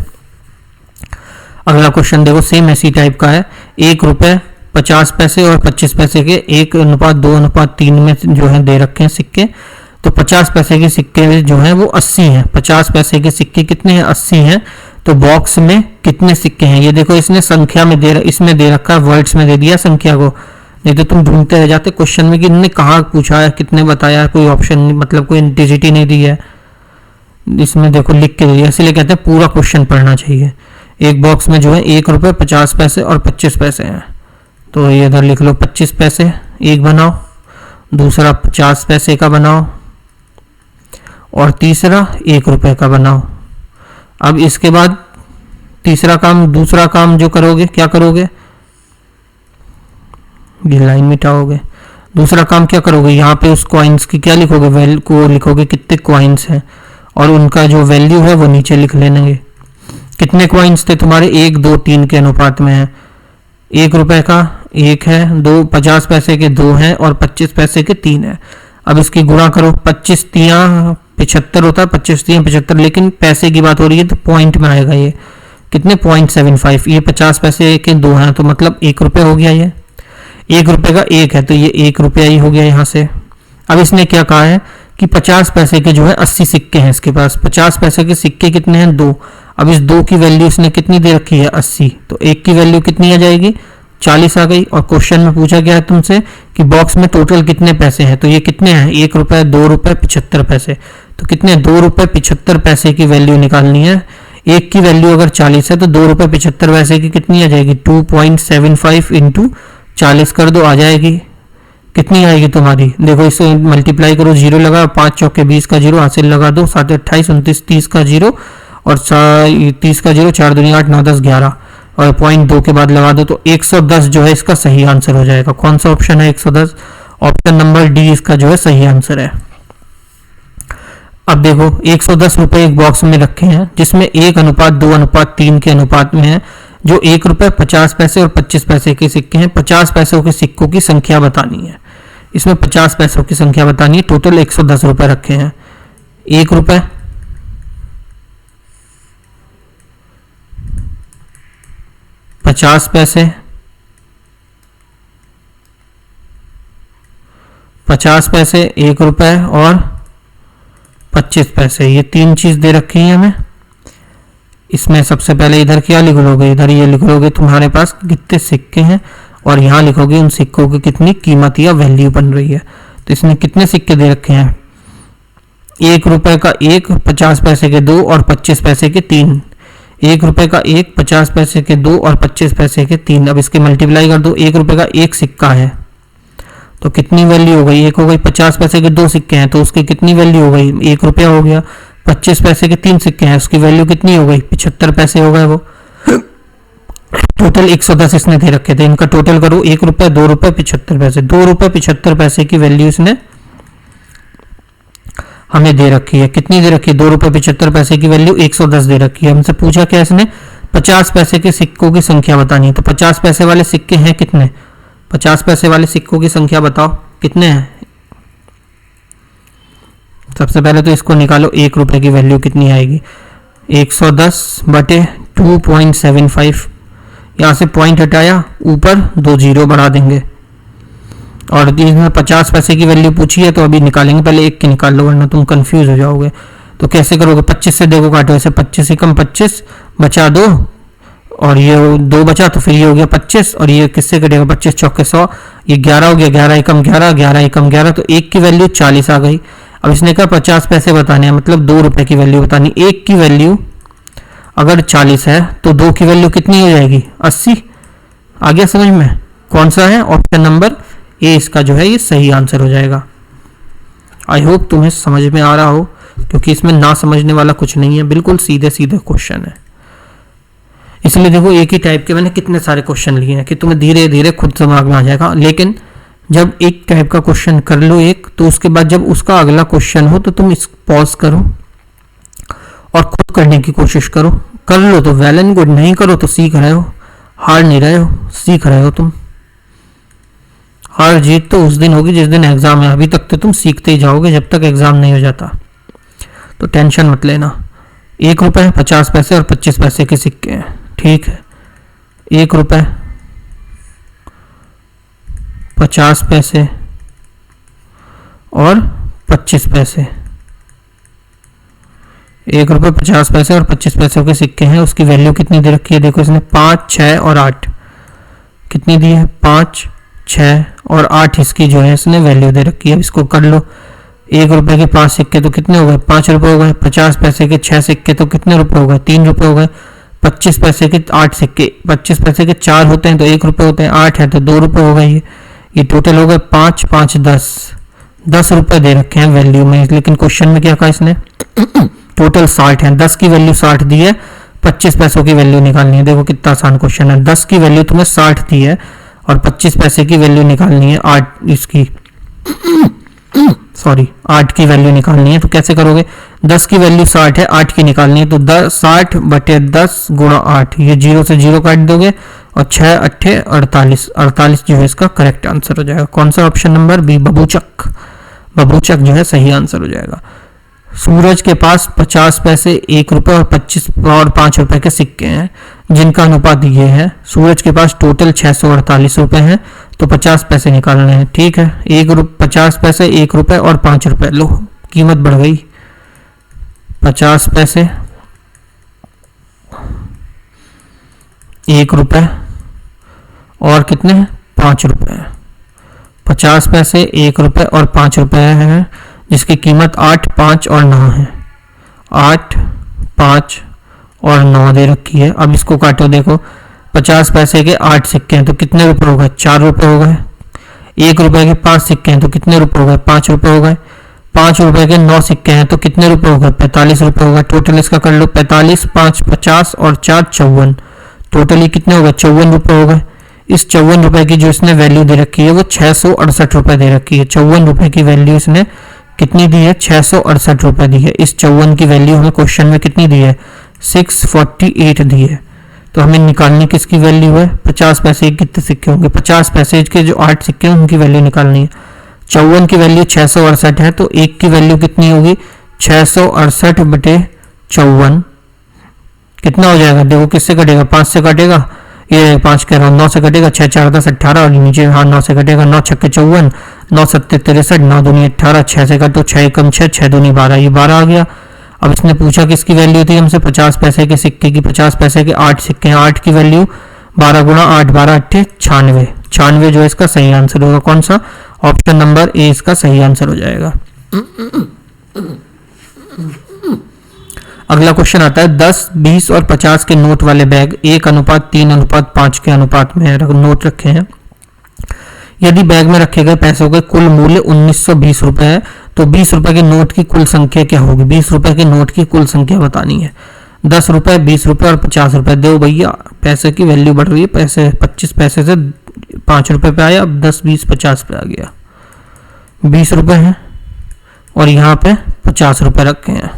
अगला क्वेश्चन देखो सेम ऐसी टाइप का है। 1 रुपये 50 पैसे और 25 पैसे के 1:2:3 में जो है दे रखे हैं सिक्के। तो 50 पैसे के सिक्के जो हैं वो 80 हैं। 50 पैसे के सिक्के कितने हैं 80 हैं। तो बॉक्स में कितने सिक्के हैं ये देखो, इसने संख्या में इसमें दे रखा है, वर्ड्स में दे दिया संख्या को। नहीं तो तुम ढूंढते रह जाते क्वेश्चन में कि इन्होंने कहाँ पूछा है कितने बताया, कोई ऑप्शन मतलब कोई डिजिट ही नहीं दी है। इसमें देखो लिख के दे दिया, इसलिए कहते हैं पूरा क्वेश्चन पढ़ना चाहिए। एक बॉक्स में जो है 1 रुपये 50 पैसे और 25 पैसे हैं, तो ये इधर लिख लो 25 पैसे एक बनाओ, दूसरा 50 पैसे का बनाओ और तीसरा 1 रुपये का बनाओ। अब इसके बाद दूसरा काम जो करोगे, क्या करोगे, ये लाइन मिटाओगे। दूसरा काम क्या करोगे, यहाँ पे उस कॉइन्स की क्या लिखोगे, वैल्यू को लिखोगे कितने कॉइन्स हैं और उनका जो वैल्यू है वो नीचे लिख लेंगे। कितने कॉइन्स थे तुम्हारे, 1, 2, 3 के अनुपात में है। 1 रुपए का 1 है, 50 पैसे के 2 हैं और 25 पैसे के 3 है। अब इसकी गुणा करो, 25 तियां 75 होता है, 25 तियां 75, लेकिन पैसे की बात हो रही है तो पॉइंट में आएगा। ये कितने 0.75, ये 50 पैसे के 2 हैं तो मतलब 1 रुपये हो गया। ये 1 रुपये का 1 है तो ये 1 रुपया ही हो गया यहाँ से। अब इसने क्या कहा है कि 50 पैसे के जो है 80 सिक्के हैं इसके पास। 50 पैसे के सिक्के कितने हैं, 2। अब इस 2 की वैल्यू इसने कितनी दे रखी है, 80, तो 1 की वैल्यू कितनी आ जाएगी, 40 आ गई। और क्वेश्चन में पूछा गया है तुमसे कि बॉक्स में टोटल कितने पैसे हैं, तो ये कितने हैं, 1 रुपये 2 रुपये 75 पैसे, तो कितने 2 रुपये 75 पैसे की वैल्यू निकालनी है। 1 की वैल्यू अगर 40 है तो 2 रुपये 75 पैसे की कितनी आ जाएगी, 2.75 इंटू 40 कर दो, आ जाएगी। कितनी आएगी तुम्हारी, देखो इसे मल्टीप्लाई करो, 0 लगा, 5 चौके 20 का 0, हासिल लगा दो, 7 28 29 30 का 0 और 30 का 0, 4 दूनी 8 9 10 11 और 0.2 के बाद लगा दो, तो 110 जो है इसका सही आंसर हो जाएगा। कौन सा ऑप्शन है, 110, ऑप्शन नंबर डी इसका जो है सही आंसर है। अब देखो 110 रुपए एक बॉक्स में रखे हैं जिसमें 1:2:3 के अनुपात में है, जो 1 रुपये 50 पैसे और 25 पैसे के सिक्के हैं। 50 पैसों के सिक्कों की संख्या बतानी है, इसमें 50 पैसों की संख्या बतानी है। टोटल 110 रुपए रखे हैं। 1 रुपये, 50 पैसे, 50 पैसे, 1 रुपये और 25 पैसे, ये 3 चीज दे रखी है हमें। इसमें सबसे पहले इधर क्या लिख लोगे, इधर ये लिख लोगे तुम्हारे पास कितने सिक्के हैं और यहाँ लिखोगे उन सिक्कों की कितनी कीमत या वैल्यू बन रही है। तो इसने कितने सिक्के दे रखे हैं, 1 रुपये का 1, 50 पैसे के 2 और 25 पैसे के 3। 1 रुपये का 1, 50 पैसे के 2 और 25 पैसे के 3। अब इसके मल्टीप्लाई कर दो, 1 रुपये का 1 सिक्का है तो कितनी वैल्यू हो गई, 1 हो गई। 50 पैसे के 2 सिक्के हैं तो उसकी कितनी वैल्यू हो गई, 1 रुपया हो गया। 25 पैसे के 3 सिक्के हैं, उसकी वैल्यू कितनी हो गई, 75 पैसे हो गए। वो टोटल 110 इसने दे रखे थे, इनका टोटल करो, 1 रुपये 2 रुपये 75 पैसे, 2 रुपये 75 पैसे की वैल्यू इसने हमें दे रखी है। कितनी दे रखी है, 2 रुपये 75 पैसे की वैल्यू 110 दे रखी है। हमसे पूछा क्या इसने, 50 पैसे के सिक्कों की संख्या बतानी है। तो 50 पैसे वाले सिक्के हैं कितने, 50 पैसे वाले सिक्कों की संख्या बताओ कितने हैं। सबसे पहले तो इसको निकालो, 1 रुपये की वैल्यू कितनी आएगी, 110 बटे 2.75, यहाँ से पॉइंट हटाया, ऊपर 2 जीरो बढ़ा देंगे। और इसमें 50 पैसे की वैल्यू पूछी है तो अभी निकालेंगे, पहले 1 की निकाल लो वरना तुम कंफ्यूज हो जाओगे। तो कैसे करोगे, 25 से देखो काटो, ऐसे 25 से कम 25 बचा 2 और ये 2 बचा तो फिर ये हो गया 25 और ये किससे कटेगा, 25 चौके 100, ये 11 हो गया, 11 एकम 11, 11 एकम 11, तो 1 की वैल्यू 40 आ गई। अब इसने कहा 50 पैसे बताने हैं, मतलब 2 रुपए की वैल्यू बतानी। 1 की वैल्यू अगर 40 है तो 2 की वैल्यू कितनी हो जाएगी, 80। आ गया समझ में, कौन सा है, ऑप्शन नंबर ए इसका जो है ये सही आंसर हो जाएगा। आई होप तुम्हें समझ में आ रहा हो, क्योंकि इसमें ना समझने वाला कुछ नहीं है, बिल्कुल सीधे सीधे क्वेश्चन है। इसलिए देखो एक ही टाइप के मैंने कितने सारे क्वेश्चन लिए हैं कि तुम्हें धीरे धीरे खुद दिमाग में आ जाएगा। लेकिन जब एक टाइप का क्वेश्चन कर लो एक, तो उसके बाद जब उसका अगला क्वेश्चन हो तो तुम इस पॉज करो और खुद करने की कोशिश करो। कर लो तो वेल एंड गुड, नहीं करो तो सीख रहे हो, हार नहीं रहे हो, सीख रहे हो तुम। हार जीत तो उस दिन होगी जिस दिन एग्जाम है, अभी तक तो तुम सीखते ही जाओगे जब तक एग्जाम नहीं हो जाता। तो टेंशन मत लेना। 1 रुपये 50 पैसे और 25 पैसे के सिक्के हैं, ठीक है। 1 रुपये 50 पैसे और 25 पैसे, 1 रुपये 50 पैसे और 25 पैसों के सिक्के हैं। उसकी वैल्यू कितनी दे रखी है, देखो इसने 5, 6 और 8 कितनी दी है, 5, 6 और 8 इसकी जो है इसने वैल्यू दे रखी है। इसको कर लो, 1 रुपये के 5 सिक्के तो कितने हो गए, 5 रुपये हो गए। 50 पैसे के 6 सिक्के तो कितने रुपए हो गए, 3 रुपये हो गए। 25 पैसे के 8 सिक्के, 25 पैसे के 4 होते हैं तो 1 रुपये होते हैं, 8 है तो 2 रुपये होगा। ये टोटल हो गए 5 5 10 रुपये दे रखे हैं वैल्यू में, लेकिन क्वेश्चन में क्या कहा इसने टोटल 60 है, 10 की वैल्यू 60 दी है, 25 पैसों की वैल्यू निकालनी है। देखो कितना आसान क्वेश्चन है, 10 की वैल्यू तुम्हें 60 दी है और 25 पैसे की वैल्यू निकालनी है 8 इसकी सॉरी 8 की वैल्यू निकालनी है। तो कैसे करोगे, 10 की वैल्यू 60 है, 8 की निकालनी है तो 60 बटे 10 गुणा 8, ये 0 से 0 काट दोगे और 6 8 48, 48 जो है इसका करेक्ट आंसर हो जाएगा। कौन सा, ऑप्शन नंबर बी बबूचक, बबूचक जो है सही आंसर हो जाएगा। सूरज के पास 50 पैसे, 1 रुपये और 25 और 5 रुपए के सिक्के हैं जिनका अनुपात ये है। सूरज के पास टोटल 648 रुपए हैं तो 50 पैसे निकालने हैं। ठीक है, 50 पैसे, 1 रुपये और 5 रुपए, लो कीमत बढ़ गई, 50 पैसे, 1 रुपये और कितने हैं 5 रुपये, 50 पैसे, 1 रुपये और 5 रुपये हैं जिसकी कीमत 8 5 और 9 है। 8 5 और 9 दे रखी है। अब इसको काटो, देखो 50 पैसे के 8 सिक्के हैं तो कितने रुपए हो गए 4 रुपए हो गए। 1 रुपए के 5 सिक्के हैं तो कितने रुपए हो गए 5 रुपए हो गए। 5 रुपए के 9 सिक्के हैं तो कितने रुपए हो गए 45 रुपए हो गए। टोटल इसका कर लो, 45 5 50 और 4 54, टोटली कितने हो गए 54 रुपए हो गए। इस 54 रुपए की जो इसने वैल्यू दे रखी है वो 668 रुपए दे रखी है। 54 रुपए की वैल्यू इसने कितनी दी है 668 रुपए दी है। इस 54 की वैल्यू हमें क्वेश्चन में कितनी दी है 648 दी है। तो हमें निकालनी किसकी वैल्यू है, 50 पैसे के कितने सिक्के होंगे, 50 पैसे के जो 8 सिक्के हैं उनकी वैल्यू निकालनी है। 54 की वैल्यू 668 है तो 1 की वैल्यू कितनी होगी 668 बटे 54 कितना हो जाएगा, देखो किससे कटेगा 5 से कटेगा, ये 5 कह रहा हूँ 9 से कटेगा, 6 4 10 18 और नीचे हाँ 9 से कटेगा, 9 6 54, 9 7 63, 9 दूनी 18, 6 से कटो 6 कम 6 6 दूनी 12, ये 12 आ गया। अब इसने पूछा किसकी वैल्यू थी हमसे 50 पैसे के सिक्के की, 50 पैसे के 8 सिक्के हैं, 8 की वैल्यू 12 गुणा 8 12 8 96, 96 जो है इसका सही आंसर होगा। कौन सा, ऑप्शन नंबर ए इसका सही आंसर हो जाएगा। अगला क्वेश्चन आता है 10 20 और 50 के नोट वाले बैग 1:3:5 के अनुपात में नोट रखे हैं। यदि बैग में रखे गए पैसों के कुल मूल्य 1920 रुपए है तो 20 रुपए के नोट की कुल संख्या क्या होगी, 20 रुपए के नोट की कुल संख्या बतानी है। 10 रुपए 20 रुपए और 50 रुपए, दो भैया पैसे की वैल्यू बढ़ रही है, पैसे 25 पैसे से 5 रुपए पे आया, अब 10 20 50 पे आ गया। 20 रुपए है और यहाँ पे 50 रुपए रखे हैं,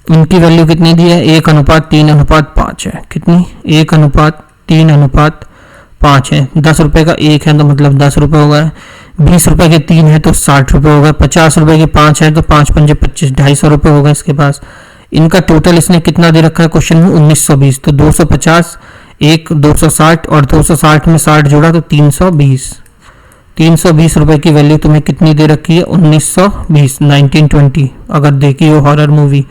इनकी वैल्यू कितनी दी है 1:3:5 है। कितनी, 1:3:5 है। 10 रुपए का 1 है तो मतलब 10 रुपए हो गए, 20 रुपए के 3 है तो 60 रुपए हो गए, 50 रुपए के 5 है तो 5 पंजे 25, 250 रुपए हो गए इसके पास। इनका टोटल इसने कितना दे रखा है क्वेश्चन में 1920, तो 250 1 260 और 260 में 60 जोड़ा तो 320, 320 रुपए की वैल्यू तुम्हें कितनी दे रखी है 1920 1920। अगर देखी हो हॉरर मूवी,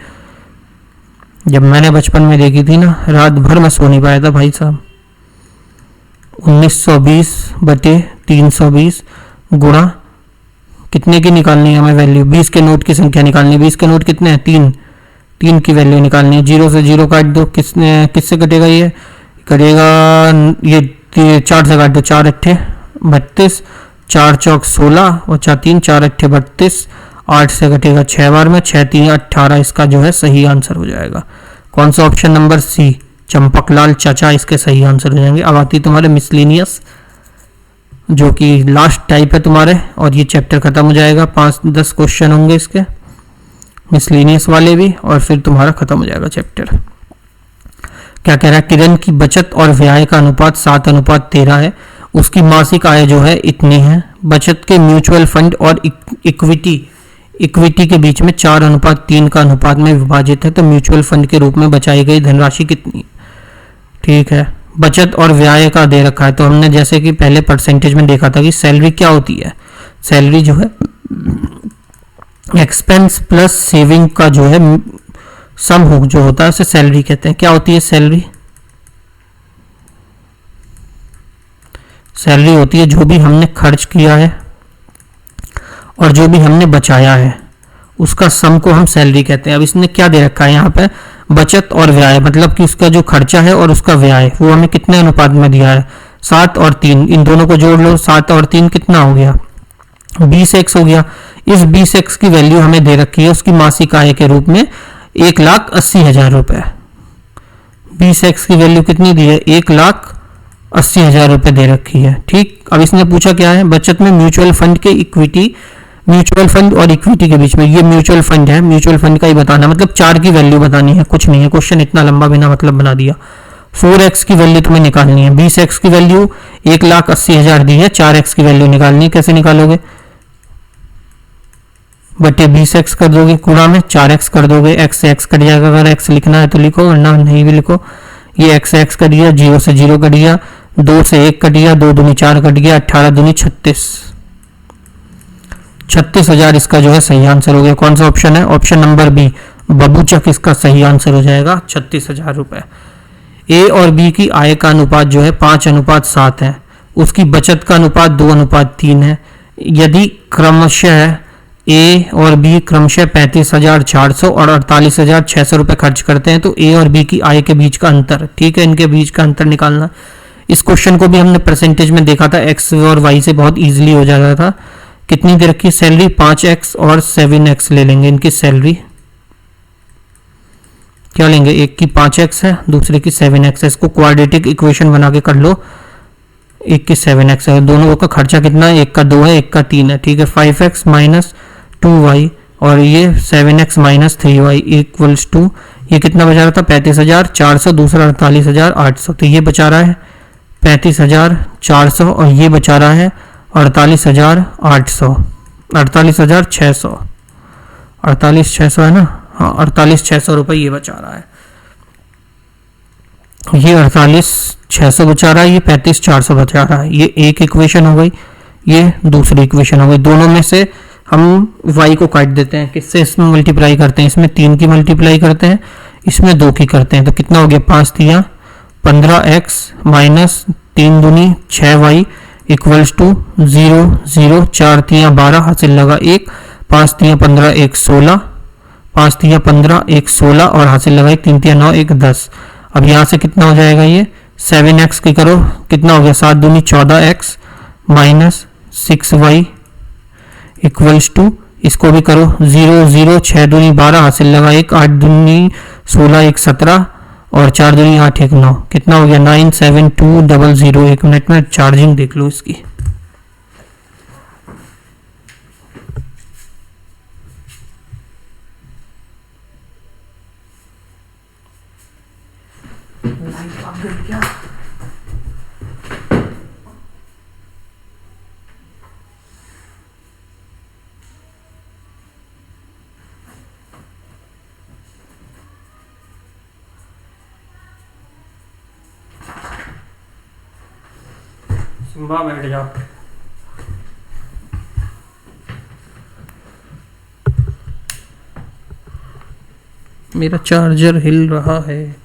जब मैंने बचपन में देखी थी ना, रात भर मैं सो नहीं पाया था भाई साहब। 1920 बटे 320 गुणा कितने की निकालनी है हमें वैल्यू, 20 के नोट की संख्या निकालनी है। 20 के नोट कितने हैं 3 की वैल्यू निकालनी है। 0 से 0 काट दो, किससे कटेगा, ये कटेगा ये 4 से काट दो, 4 8 32, 4 चौक 16 और 4 3 4 8 32, 8 से कटेगा 6 बार में, 6 3 18 इसका जो है सही आंसर हो जाएगा। कौन सा, ऑप्शन नंबर सी चंपकलाल चाचा इसके सही आंसर हो जाएंगे। अब आती तुम्हारे मिसलेनियस जो कि लास्ट टाइप है तुम्हारे, और ये चैप्टर खत्म हो जाएगा, 5-10 क्वेश्चन होंगे इसके मिसलेनियस वाले भी, और फिर तुम्हारा खत्म हो जाएगा चैप्टर। क्या कह रहा है, किरण की बचत और व्यय का अनुपात 7:13 है, उसकी मासिक आय जो है इतनी है। बचत के म्यूचुअल फंड और इक्विटी के बीच में 4:3 का अनुपात में विभाजित है, तो म्यूचुअल फंड के रूप में बचाई गई धनराशि कितनी। ठीक है, बचत और व्यय का दे रखा है, तो हमने जैसे कि पहले परसेंटेज में देखा था कि सैलरी क्या होती है, सैलरी जो है एक्सपेंस प्लस सेविंग का जो है सम हो जो होता है उसे सैलरी कहते हैं। क्या होती है सैलरी, सैलरी होती है जो भी हमने खर्च किया है और जो भी हमने बचाया है उसका सम को हम सैलरी कहते हैं। अब इसने क्या दे रखा है यहाँ पे, बचत और व्यय, मतलब कि उसका जो खर्चा है और उसका व्यय वो हमें कितने अनुपात में दिया है, 7 और 3, इन दोनों को जोड़ लो, 7 और 3 कितना हो गया, 20x हो गया। इस 20x की वैल्यू हमें दे रखी है उसकी मासिक आय के रूप में 1,80,000 रुपए। 20x की वैल्यू कितनी दी है, 1,80,000 रुपए दे रखी है। ठीक, अब इसने पूछा क्या है, बचत में म्यूचुअल फंड के इक्विटी, म्यूचुअल फंड और इक्विटी के बीच में, ये म्यूचुअल फंड है, म्यूचुअल फंड का ही बताना, मतलब 4 की वैल्यू बतानी है, कुछ नहीं है। क्वेश्चन इतना लंबा बिना मतलब बना दिया। 4x की वैल्यू तुम्हें निकालनी है, 20x की वैल्यू 1,80,000 दी है, 4x की वैल्यू निकालनी है। कैसे निकालोगे, बटे 20x कर दोगे, गुणा में 4x कर दोगे, x से x कट जाएगा, अगर x लिखना है तो लिखो वरना नहीं भी लिखो। ये x से x कट गया, 0 से 0 कट गया, 2 से 1 कट गया, 2 दूनी 4 कट गया, 18 दूनी 36, 36,000 इसका जो है सही आंसर हो गया। कौन सा ऑप्शन है, ऑप्शन नंबर बी, बबूचक इसका सही आंसर हो जाएगा, 36,000 रुपए। ए और बी की आय का अनुपात जो है 5:7 है, उसकी बचत का अनुपात 2:3 है। यदि क्रमशः ए और बी क्रमशः 35,400 और 48,600 रुपए खर्च करते हैं तो ए और बी की आय के बीच का अंतर, ठीक है, इनके बीच का अंतर निकालना। इस क्वेश्चन को भी हमने परसेंटेज में देखा था, एक्स और वाई से बहुत इजीली हो जाता था। कितनी दे रखी है सैलरी, 5x और 7x ले लेंगे इनकी सैलरी। क्या लेंगे, एक की 5x है, दूसरे की 7x है, इसको क्वाड्रेटिक इक्वेशन बना के कर लो। एक की 7x है, दोनों का खर्चा कितना है, एक का 2 है, एक का 3 है, ठीक है। 5x माइनस 2y और ये 7x minus 3y equals to, ये कितना बचा रहा था, 35,400, दूसरा 48,800, तो ये बचा रहा है 35,400 और ये बचा रहा है 48,800, 48,600, 48,600 है ना, हाँ 48,600 रुपये ये बचा रहा है। ये 48,600 बचा रहा है, ये 35,400 बचा रहा है। ये एक इक्वेशन हो गई, ये दूसरी इक्वेशन हो गई। दोनों में से हम y को काट देते हैं, किससे, इसमें मल्टीप्लाई करते हैं, इसमें 3 की मल्टीप्लाई करते हैं, इसमें 2 की करते हैं, तो कितना हो गया, 5 तिया 15x माइनस 3 दूनी 6y इक्वल्स टू 0 0, 4 तिया 12, हासिल लगा 1, 5 तिया 15, 1 16, 5 तिया 15, 1 16 और हासिल लगा 1, 3 तिया 9, 1 10। अब यहाँ से कितना हो जाएगा, ये 7x की करो, कितना हो गया, 7 दूनी 14x minus 6y equals to, इसको भी करो 0 0, 6 दूनी 12, हासिल लगा 1, 8 दूनी 16, 1 17 और 4 दूनी 8, 1 9, कितना हो गया 97200। 1 मिनट में चार्जिंग देख लो इसकी। क्या सिम्बा बैठ जाओ। मेरा चार्जर हिल रहा है।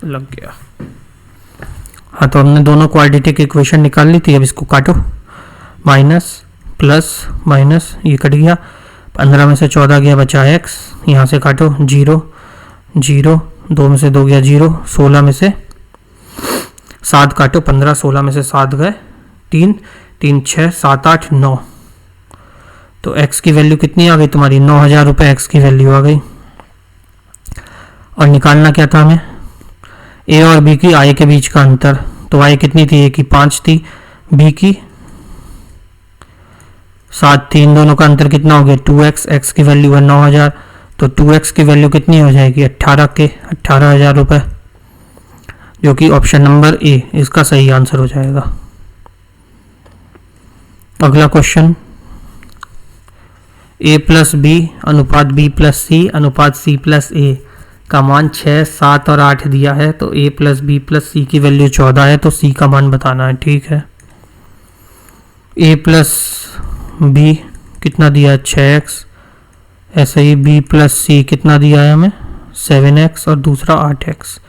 लग गया। हाँ, तो हमने दोनों क्वाड्रेटिक इक्वेशन निकाल ली थी, अब इसको काटो, माइनस प्लस माइनस, ये कट गया, 15 में से 14 गया, बचा x, यहाँ से काटो 0 0, 2 में से 2 गया 0, 16 में से 7 काटो, 15, 16 में से 7 गए 3 3 6 7 8 9, तो x की वैल्यू कितनी आ गई तुम्हारी, 9,000 रुपये x की वैल्यू आ गई। और निकालना क्या था हमें, a और b की आय के बीच का अंतर, तो आय कितनी थी, a की 5 थी, b की 7 थी, इन दोनों का अंतर कितना हो गया 2x, x की वैल्यू है 9,000, तो 2x की वैल्यू कितनी हो जाएगी 18,000 रुपये, जो कि ऑप्शन नंबर ए इसका सही आंसर हो जाएगा। अगला क्वेश्चन, a प्लस बी अनुपात b प्लस सी अनुपात c प्लस a का मान 6 7 और 8 दिया है, तो a प्लस बी प्लस सी की वैल्यू 14 है, तो c का मान बताना है। ठीक है, a प्लस बी कितना दिया है 6x, ऐसे ही b प्लस सी कितना दिया है हमें 7x और दूसरा 8x,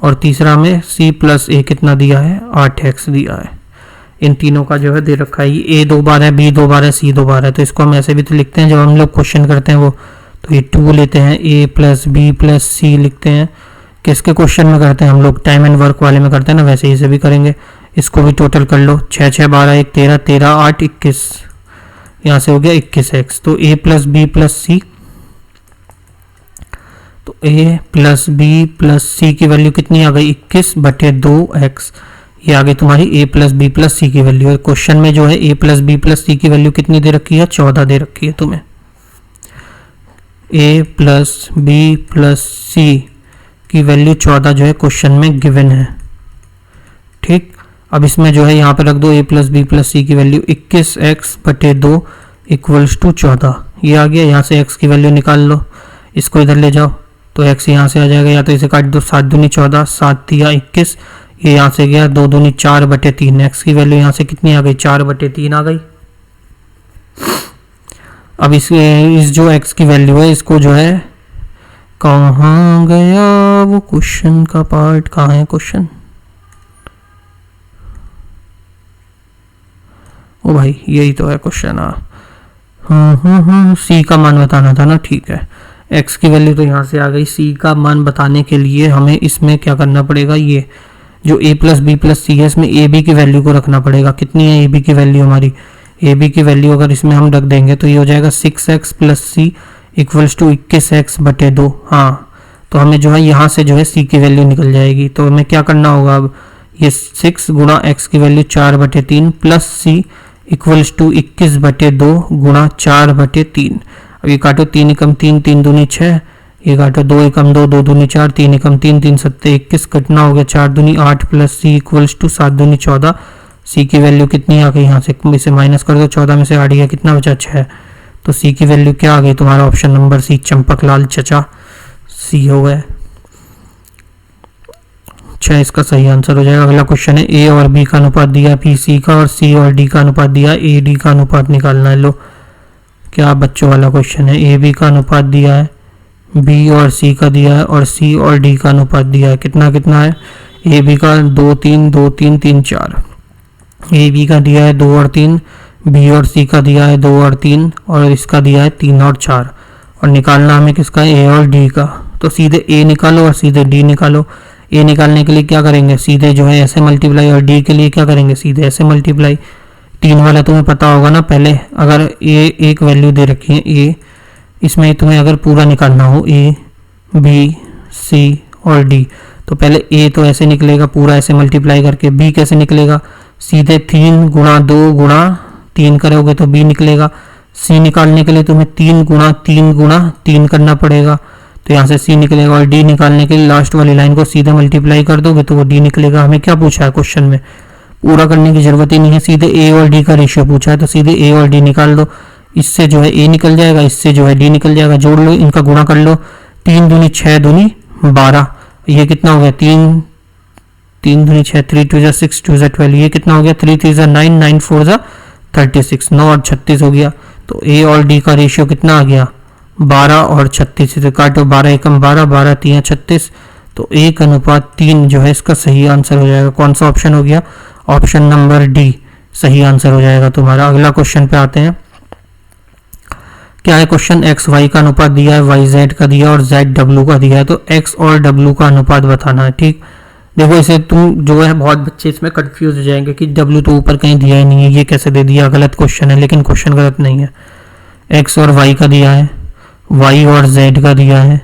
और तीसरा में c प्लस a कितना दिया है 8x दिया है। इन तीनों का जो है दे रखा है। ये A 2 बार है, B 2 बार है, C 2 बार है। तो इसको हम ऐसे भी तो लिखते हैं जब हम लोग क्वेश्चन करते हैं वो, तो ये 2 लेते हैं, A plus B plus C लिखते हैं। किसके क्वेश्चन में करते हैं हम लोग, टाइम एंड वर्क वाले में करते हैं ना, वैसे ही इसे भी करेंगे। इसको भी टोटल कर लो, 6 6 12 1 13 13 8 21, यहाँ से हो गया 21x। तो A plus B plus C, तो A plus B plus C की वैल्यू कितनी आ गई, 21/2x। ये आ गई तुम्हारी A plus B plus C की वैल्यू। क्वेश्चन में जो है A plus B plus C की वैल्यू कितनी दे रखी है, 14 दे रखी है तुम्हें। A plus B plus C की वैल्यू 14 जो है क्वेश्चन में गिवन है। ठीक, अब इसमें जो है यहाँ पर रख दो A plus B plus C की वैल्यू 21x/2 इक्वल्स टू 14। ये आ गया, यहाँ से x की वैल्यू निकाल लो, इसको इधर ले जाओ तो x यहाँ से आ जाएगा, या तो इसे काट दो, 7 दूनी 14, 7 तिया 21, ये यहाँ से गया 2 दूनी 4/3। x की वैल्यू यहाँ से कितनी आ गई, 4/3 आ गई। अब इस जो x की वैल्यू है, इसको जो है, कहाँ गया वो क्वेश्चन का पार्ट, कहाँ है क्वेश्चन, ओ भाई यही तो है क्वेश्चन। C का मान बताना था ना, ठीक है। x की वैल्यू तो यहाँ से आ गई, C का मान बताने के लिए हमें इसमें क्या करना पड़ेगा, ये जो A plus B plus C है इसमें A B की वैल्यू को रखना पड़ेगा। कितनी है A B की वैल्यू हमारी, A B की वैल्यू अगर इसमें हम रख देंगे तो ये हो जाएगा 6x plus C equals to 21x/2। हाँ, तो हमें जो है यहाँ से जो है C की वैल्यू निकल जाएगी। तो हमें क्या करना होगा, अब ये 6 गुणा x की value 4/3 plus C equals to 21/2 गुणा 4/3। अब ये काटो, 3 एकम 3, 3 दूनी 6, ये काटो 2 एकम 2, 2 दूनी 4, 3 एकम 3, 3 सत्ते 21, कटना हो गया 4 दूनी 8 प्लस C इक्वल्स टू 7 दूनी 14। C की वैल्यू कितनी आ गई, यहाँ से इसे माइनस कर दो, 14 में से 8 गया, कितना बचा 6। तो C की वैल्यू क्या आ गई तुम्हारा, ऑप्शन नंबर C, चंपक लाल चचा, C हो गया। अच्छा, इसका सही आंसर हो जाएगा। अगला क्वेश्चन है, A और B का अनुपात दिया, B C का, और C और D का अनुपात दिया, A D का अनुपात निकालना है। लो, क्या बच्चों वाला क्वेश्चन है। A B का अनुपात दिया है, B और C का दिया है, और C और D का अनुपात दिया है। कितना कितना है, A B का 2 3 2 3 3 4, A B का दिया है 2 और 3, B और C का दिया है 2 और 3, और इसका दिया है 3 और 4। और निकालना हमें किसका, A और D का। तो सीधे A निकालो और सीधे D निकालो। A निकालने के लिए क्या करेंगे, सीधे जो है ऐसे मल्टीप्लाई, और D के लिए क्या करेंगे, सीधे ऐसे मल्टीप्लाई। 3 वाला तुम्हें पता होगा ना, पहले अगर A एक वैल्यू दे रखी है A, इसमें तुम्हें अगर पूरा निकालना हो A B C और D, तो पहले A तो ऐसे निकलेगा पूरा ऐसे मल्टीप्लाई करके, B कैसे निकलेगा, सीधे 3 गुणा 2 गुणा 3 करोगे तो B निकलेगा। C निकालने के लिए तुम्हें 3 गुणा 3 गुणा 3 करना पड़ेगा, तो यहाँ से C निकलेगा। और D निकालने के लिए लास्ट वाली लाइन को सीधे मल्टीप्लाई कर दोगे तो वो D निकलेगा। हमें क्या पूछा है क्वेश्चन में, पूरा करने की जरूरत ही नहीं है, सीधे A और D का रेशियो पूछा है, तो सीधे A और D निकाल दो। इससे जो है A निकल जाएगा, इससे जो है D निकल जाएगा, जोड़ लो, इनका गुणा कर लो। 3 दूनी 6 दूनी 12, ये कितना हो गया, 3 3 दूनी 6, 3 2 जा 6 2 जा 12, ये कितना हो गया, 3 3 जा 9 9 4 जा 36, 9 और 36 हो गया। तो A और D का रेशियो कितना आ गया, 12 और 36 से काटो, 12 एकम 12, 12 3 36, तो 1:3 जो है इसका सही आंसर हो जाएगा। कौन सा ऑप्शन हो गया, ऑप्शन नंबर डी सही आंसर हो जाएगा तुम्हारा। अगला क्वेश्चन पे आते हैं, क्या है क्वेश्चन, एक्स वाई का अनुपात दिया है, वाई जेड का दिया और जेड डब्ल्यू का दिया है, तो एक्स और डब्ल्यू का अनुपात बताना है। ठीक, देखो इसे तुम जो है बहुत बच्चे इसमें कंफ्यूज हो जाएंगे कि डब्ल्यू तो ऊपर कहीं दिया ही नहीं है, ये कैसे दे दिया, गलत क्वेश्चन है। लेकिन क्वेश्चन गलत नहीं है, एक्स और वाई का दिया है, वाई और जेड का दिया है,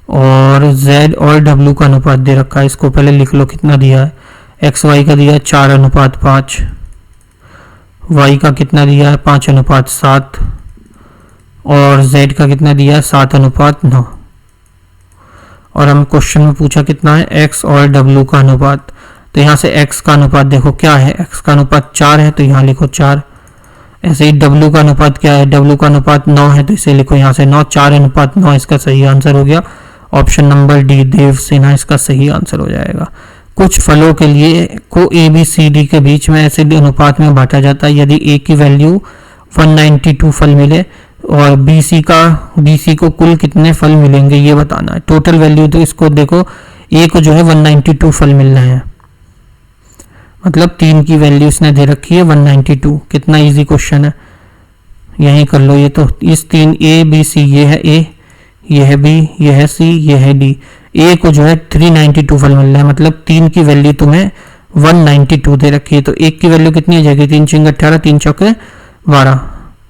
और जेड और डब्ल्यू का अनुपात दे रखा है। इसको पहले लिख लो कितना दिया है, एक्स वाई का दिया है 4:5, वाई का कितना दिया है 5:7, और z का कितना दिया है 7:9। और हम क्वेश्चन में पूछा कितना है, x और w का अनुपात। तो यहाँ से x का अनुपात देखो क्या है, x का अनुपात 4 है तो यहाँ लिखो 4। ऐसे ही w का अनुपात क्या है, w का अनुपात 9 है तो इसे लिखो यहाँ से 9, 4:9 इसका सही आंसर हो गया। ऑप्शन नंबर डी देव सेना इसका सही आंसर हो जाएगा। कुछ फलों के लिए को ए बी सी डी के बीच में ऐसे अनुपात में बांटा जाता है, यदि ए की वैल्यू 192 फल मिले और BC को कुल कितने फल मिलेंगे ये बताना है। टोटल वैल्यू तो इसको देखो, ए को जो है 192 फल मिलना है, मतलब 3 की वैल्यू इसने दे रखी है 192। कितना इजी क्वेश्चन है, यहीं कर लो। ये तो इस 3 ए बी सी, ये है ए, ये है बी, ये है सी, ये है डी। ए को जो है 392 फल मिल रहा है, मतलब 3 की वैल्यू तुम्हें 192 दे रखी है। तो एक की वैल्यू कितनी हो जाएगी, 3 चिंग 18, 3 चौके 12,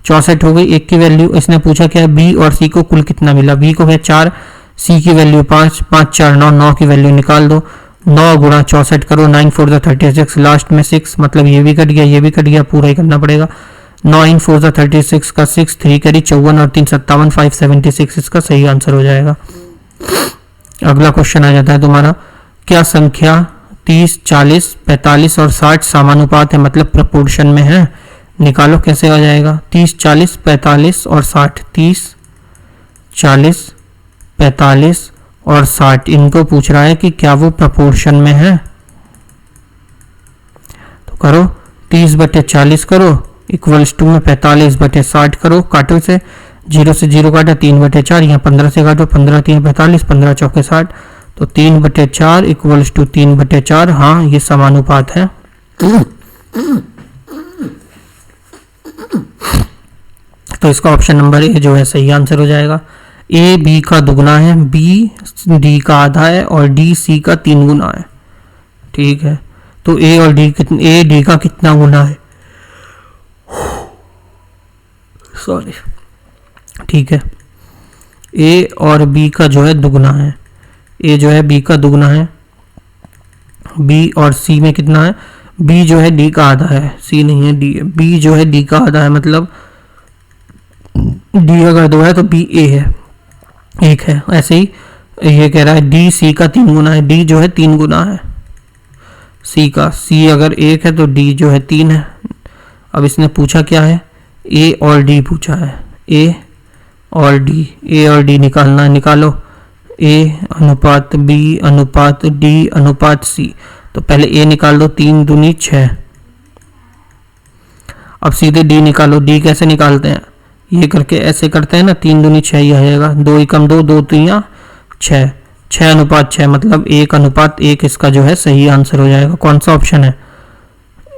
64 हो गई एक की वैल्यू। इसने पूछा क्या है, बी और सी को कुल कितना मिला। बी को है 4, सी की वैल्यू 5, 5 4 9, 9 की वैल्यू निकाल दो। 9 गुणा 64 करो, 9 4 36, लास्ट में 6, मतलब ये भी कट गया, ये भी कट गया, पूरा ही करना पड़ेगा। 9 4 36 का 6, 3 करी 54 और 3 57, 576 इसका सही आंसर हो जाएगा। अगला क्वेश्चन आ जाता है तुम्हारा, क्या संख्या 30, 40, 45 और 60 समानुपात है, मतलब प्रपोर्शन में है। निकालो कैसे हो जाएगा। 30, 40, 45 और 60, 30, 40, 45 और 60, इनको पूछ रहा है कि क्या वो प्रपोर्शन में है। तो करो 30/40 करो इक्वल्स टू में 45/60 करो, काटो से 0 से 0 काटा, 3/4, यहाँ 15 से काटो, 15 3 45, 15 चौके 60, तो 3/4 इक्वल्स टू 3/4। हाँ ये समानुपात है। तो इसका ऑप्शन नंबर ए जो है सही आंसर हो जाएगा। ए बी का दुगना है, बी डी का आधा है और डी सी का 3 गुना है। ठीक है, तो ए और डी ए डी का कितना गुना है, सॉरी, ठीक है, ए और बी का जो है दुगना है। ए जो है बी का दुगना है, बी और सी में कितना है, बी जो है डी का आधा है, सी नहीं है डी है। बी जो है डी का आधा है, मतलब डी अगर 2 है तो बी ए है, 1 है। ऐसे ही ये कह रहा है डी सी का 3 गुना है, डी जो है 3 गुना है सी का। सी अगर 1 है तो डी जो है 3 है। अब इसने पूछा क्या है, ए और डी पूछा है, ए और डी निकालना है। निकालो, ए अनुपात बी अनुपात डी अनुपात सी। तो पहले ए निकाल दो, 3 दूनी 6। अब सीधे डी निकालो। डी कैसे निकालते हैं, ये करके ऐसे करते हैं ना, 3 दूनी 6 ही आएगा, 2 एकम 2, 2 3 6, 6 अनुपात 6, मतलब 1 अनुपात 1 इसका जो है सही आंसर हो जाएगा। कौन सा ऑप्शन है।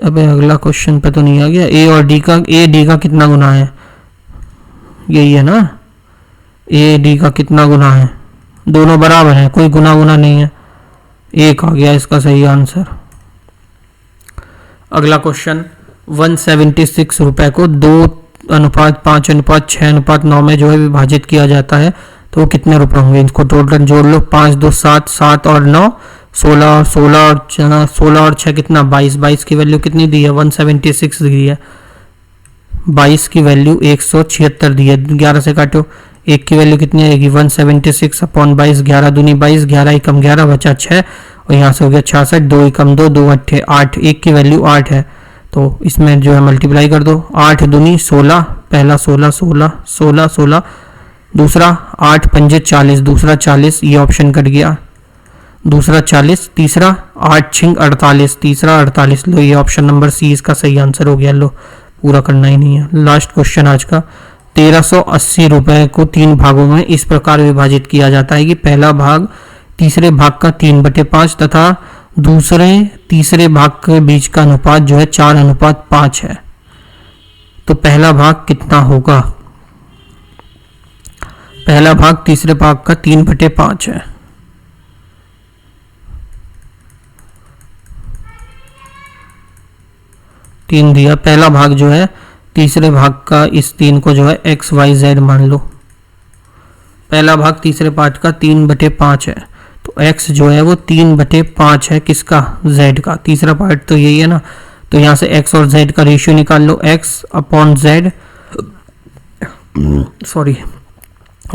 अबे अगला क्वेश्चन पे तो नहीं आ गया। ए और डी का, ए डी का कितना गुना है, यही है ना, ए डी का कितना गुना है, दोनों बराबर हैं, कोई गुना गुना नहीं है, 1 आ गया इसका सही आंसर। अगला क्वेश्चन, 176 रुपए को 2:5:6:9 में जो है विभाजित किया जाता है, तो वो कितने रुपए होंगे। इनको टोटल जोड़ लो, 5 2 7, 7 और 9 16 और 16 और 6 कितना 22। 22 की वैल्यू कितनी दी है, 176 दी है। 22 की वैल्यू 176 दी है। 11 से काटो, 1 की वैल्यू कितनी आएगी, 176 अपॉन 22, 11 दूनी 22, 11 एकम 11 बचा 6 और यहाँ से हो गया 66, 2 एकम 2, 2 8 8, 1 की वैल्यू 8 है। तो इसमें जो है मल्टीप्लाई कर दो, 8 दूनी 16, पहला 16 16 16 16, दूसरा 8 पंजे 40, दूसरा 40, ये ऑप्शन कट गया, दूसरा 40, तीसरा 8 छिंग 48, तीसरा 48। लो ये ऑप्शन नंबर सी इसका सही आंसर हो गया। लो पूरा करना ही नहीं है। लास्ट क्वेश्चन आज का, 1380 रुपए को 3 भागों में इस प्रकार विभाजित किया जाता है कि पहला भाग तीसरे भाग का 3/5 तथा दूसरे तीसरे भाग के बीच का अनुपात जो है 4:5 है। तो पहला भाग कितना होगा, पहला भाग तीसरे भाग का 3/5 है। तीन दिया, पहला भाग जो है तीसरे भाग का, इस 3 को जो है एक्स वाई जेड मान लो। पहला भाग तीसरे पार्ट का 3/5 है, तो x जो है वो 3/5 है किसका, z का। तीसरा पार्ट तो यही है ना, तो यहाँ से x और z का रेशियो निकाल लो, x upon z, sorry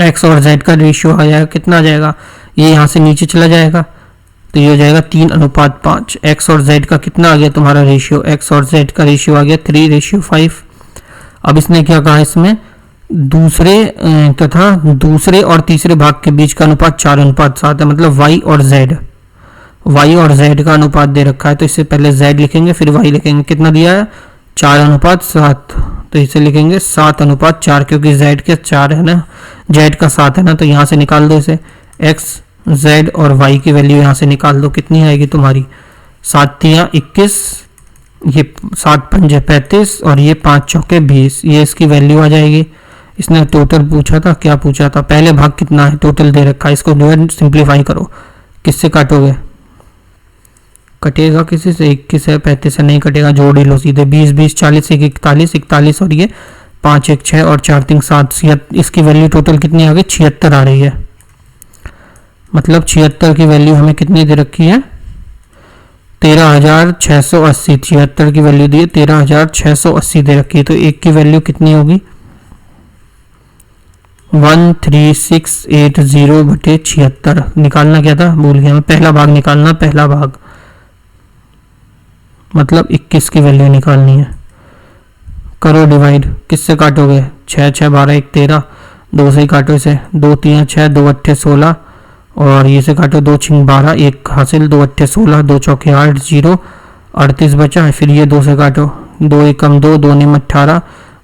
x और z का रेशियो आ जाएगा, कितना आ जाएगा, ये यहाँ से नीचे चला जाएगा, तो ये हो जाएगा 3:5। x और z का कितना आ गया तुम्हारा रेशियो, x और z का रेशियो आ गया 3:5। अब इसने क्या कहा, इसमें दूसरे तथा दूसरे और तीसरे भाग के बीच का अनुपात 4:7 है, मतलब y और z का अनुपात दे रखा है। तो इससे पहले z लिखेंगे फिर y लिखेंगे। कितना दिया है, 4:7, तो इसे लिखेंगे 7:4, क्योंकि z के 4 है ना, z का 7 है ना, तो यहाँ से निकाल दो इसे, x z और y की वैल्यू यहाँ से निकाल दो, कितनी आएगी तुम्हारी, 7 3 21, ये 7 पंजे 35 और ये 5 चौके 20, ये इसकी वैल्यू आ जाएगी। इसने टोटल पूछा था, क्या पूछा था, पहले भाग कितना है, टोटल दे रखा है, इसको जो है सिंप्लीफाई करो। किससे काटोगे, कटेगा किसी से, 21 है 35 से नहीं कटेगा, जोड़ ही लो सीधे। 20 20 40 1 41 41 और ये 5 1 6 और 4 3 7, इसकी वैल्यू टोटल कितनी आ गई, 76 आ रही है। मतलब 76 की वैल्यू हमें कितनी दे रखी है, 13,680। 76 की वैल्यू दी है, 13,680 दे रखी है। तो एक की वैल्यू कितनी होगी, 13680 बटे 76। निकालना क्या था, भूल गया मैं, पहला भाग निकालना, पहला भाग मतलब 21 की वैल्यू निकालनी है। करो डिवाइड, किससे काटोगे, 6 6 12 1 13, 2 से ही काटो इसे, 2 3 6 2 8 16 और ये से काटो, 2 6 12 1 हासिल, 2 8 16 2 चौके 8 0 38 बचा है। फिर ये 2 से काटो, 2 1 कम 2 2 निम 18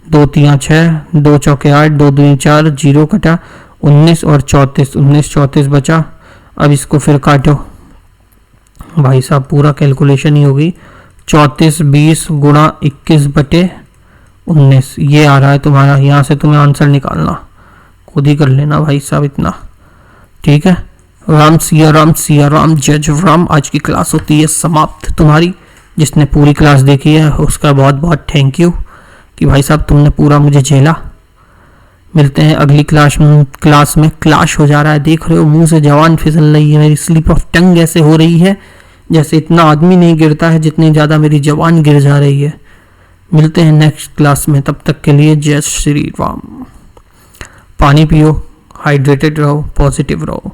2 3 6 2 चौके 8 2 2 4 0 कटा 19 और 34, 19 34 बचा। अब इसको फिर काटो भाई साहब, पूरा कैलकुलेशन ही होगी। 34 20 गुणा 21 बटे 19 ये आ रहा है तुम्हारा। यहाँ से तुम्हें आंसर निकालना, खुद ही कर लेना भाई साहब इतना, ठीक है। राम सिया राम सिया राम, जय जय राम। आज की क्लास होती है समाप्त तुम्हारी। जिसने पूरी क्लास देखी है उसका बहुत बहुत थैंक यू कि भाई साहब तुमने पूरा मुझे झेला। मिलते हैं अगली क्लास में। क्लाश हो जा रहा है, देख रहे हो मुंह से जवान फिसल रही है, मेरी स्लिप ऑफ टंग ऐसे हो रही है जैसे इतना आदमी नहीं गिरता है जितनी ज़्यादा मेरी जवान गिर जा रही है। मिलते हैं नेक्स्ट क्लास में, तब तक के लिए जय श्री राम। पानी पियो, हाइड्रेटेड रहो, पॉजिटिव रहो।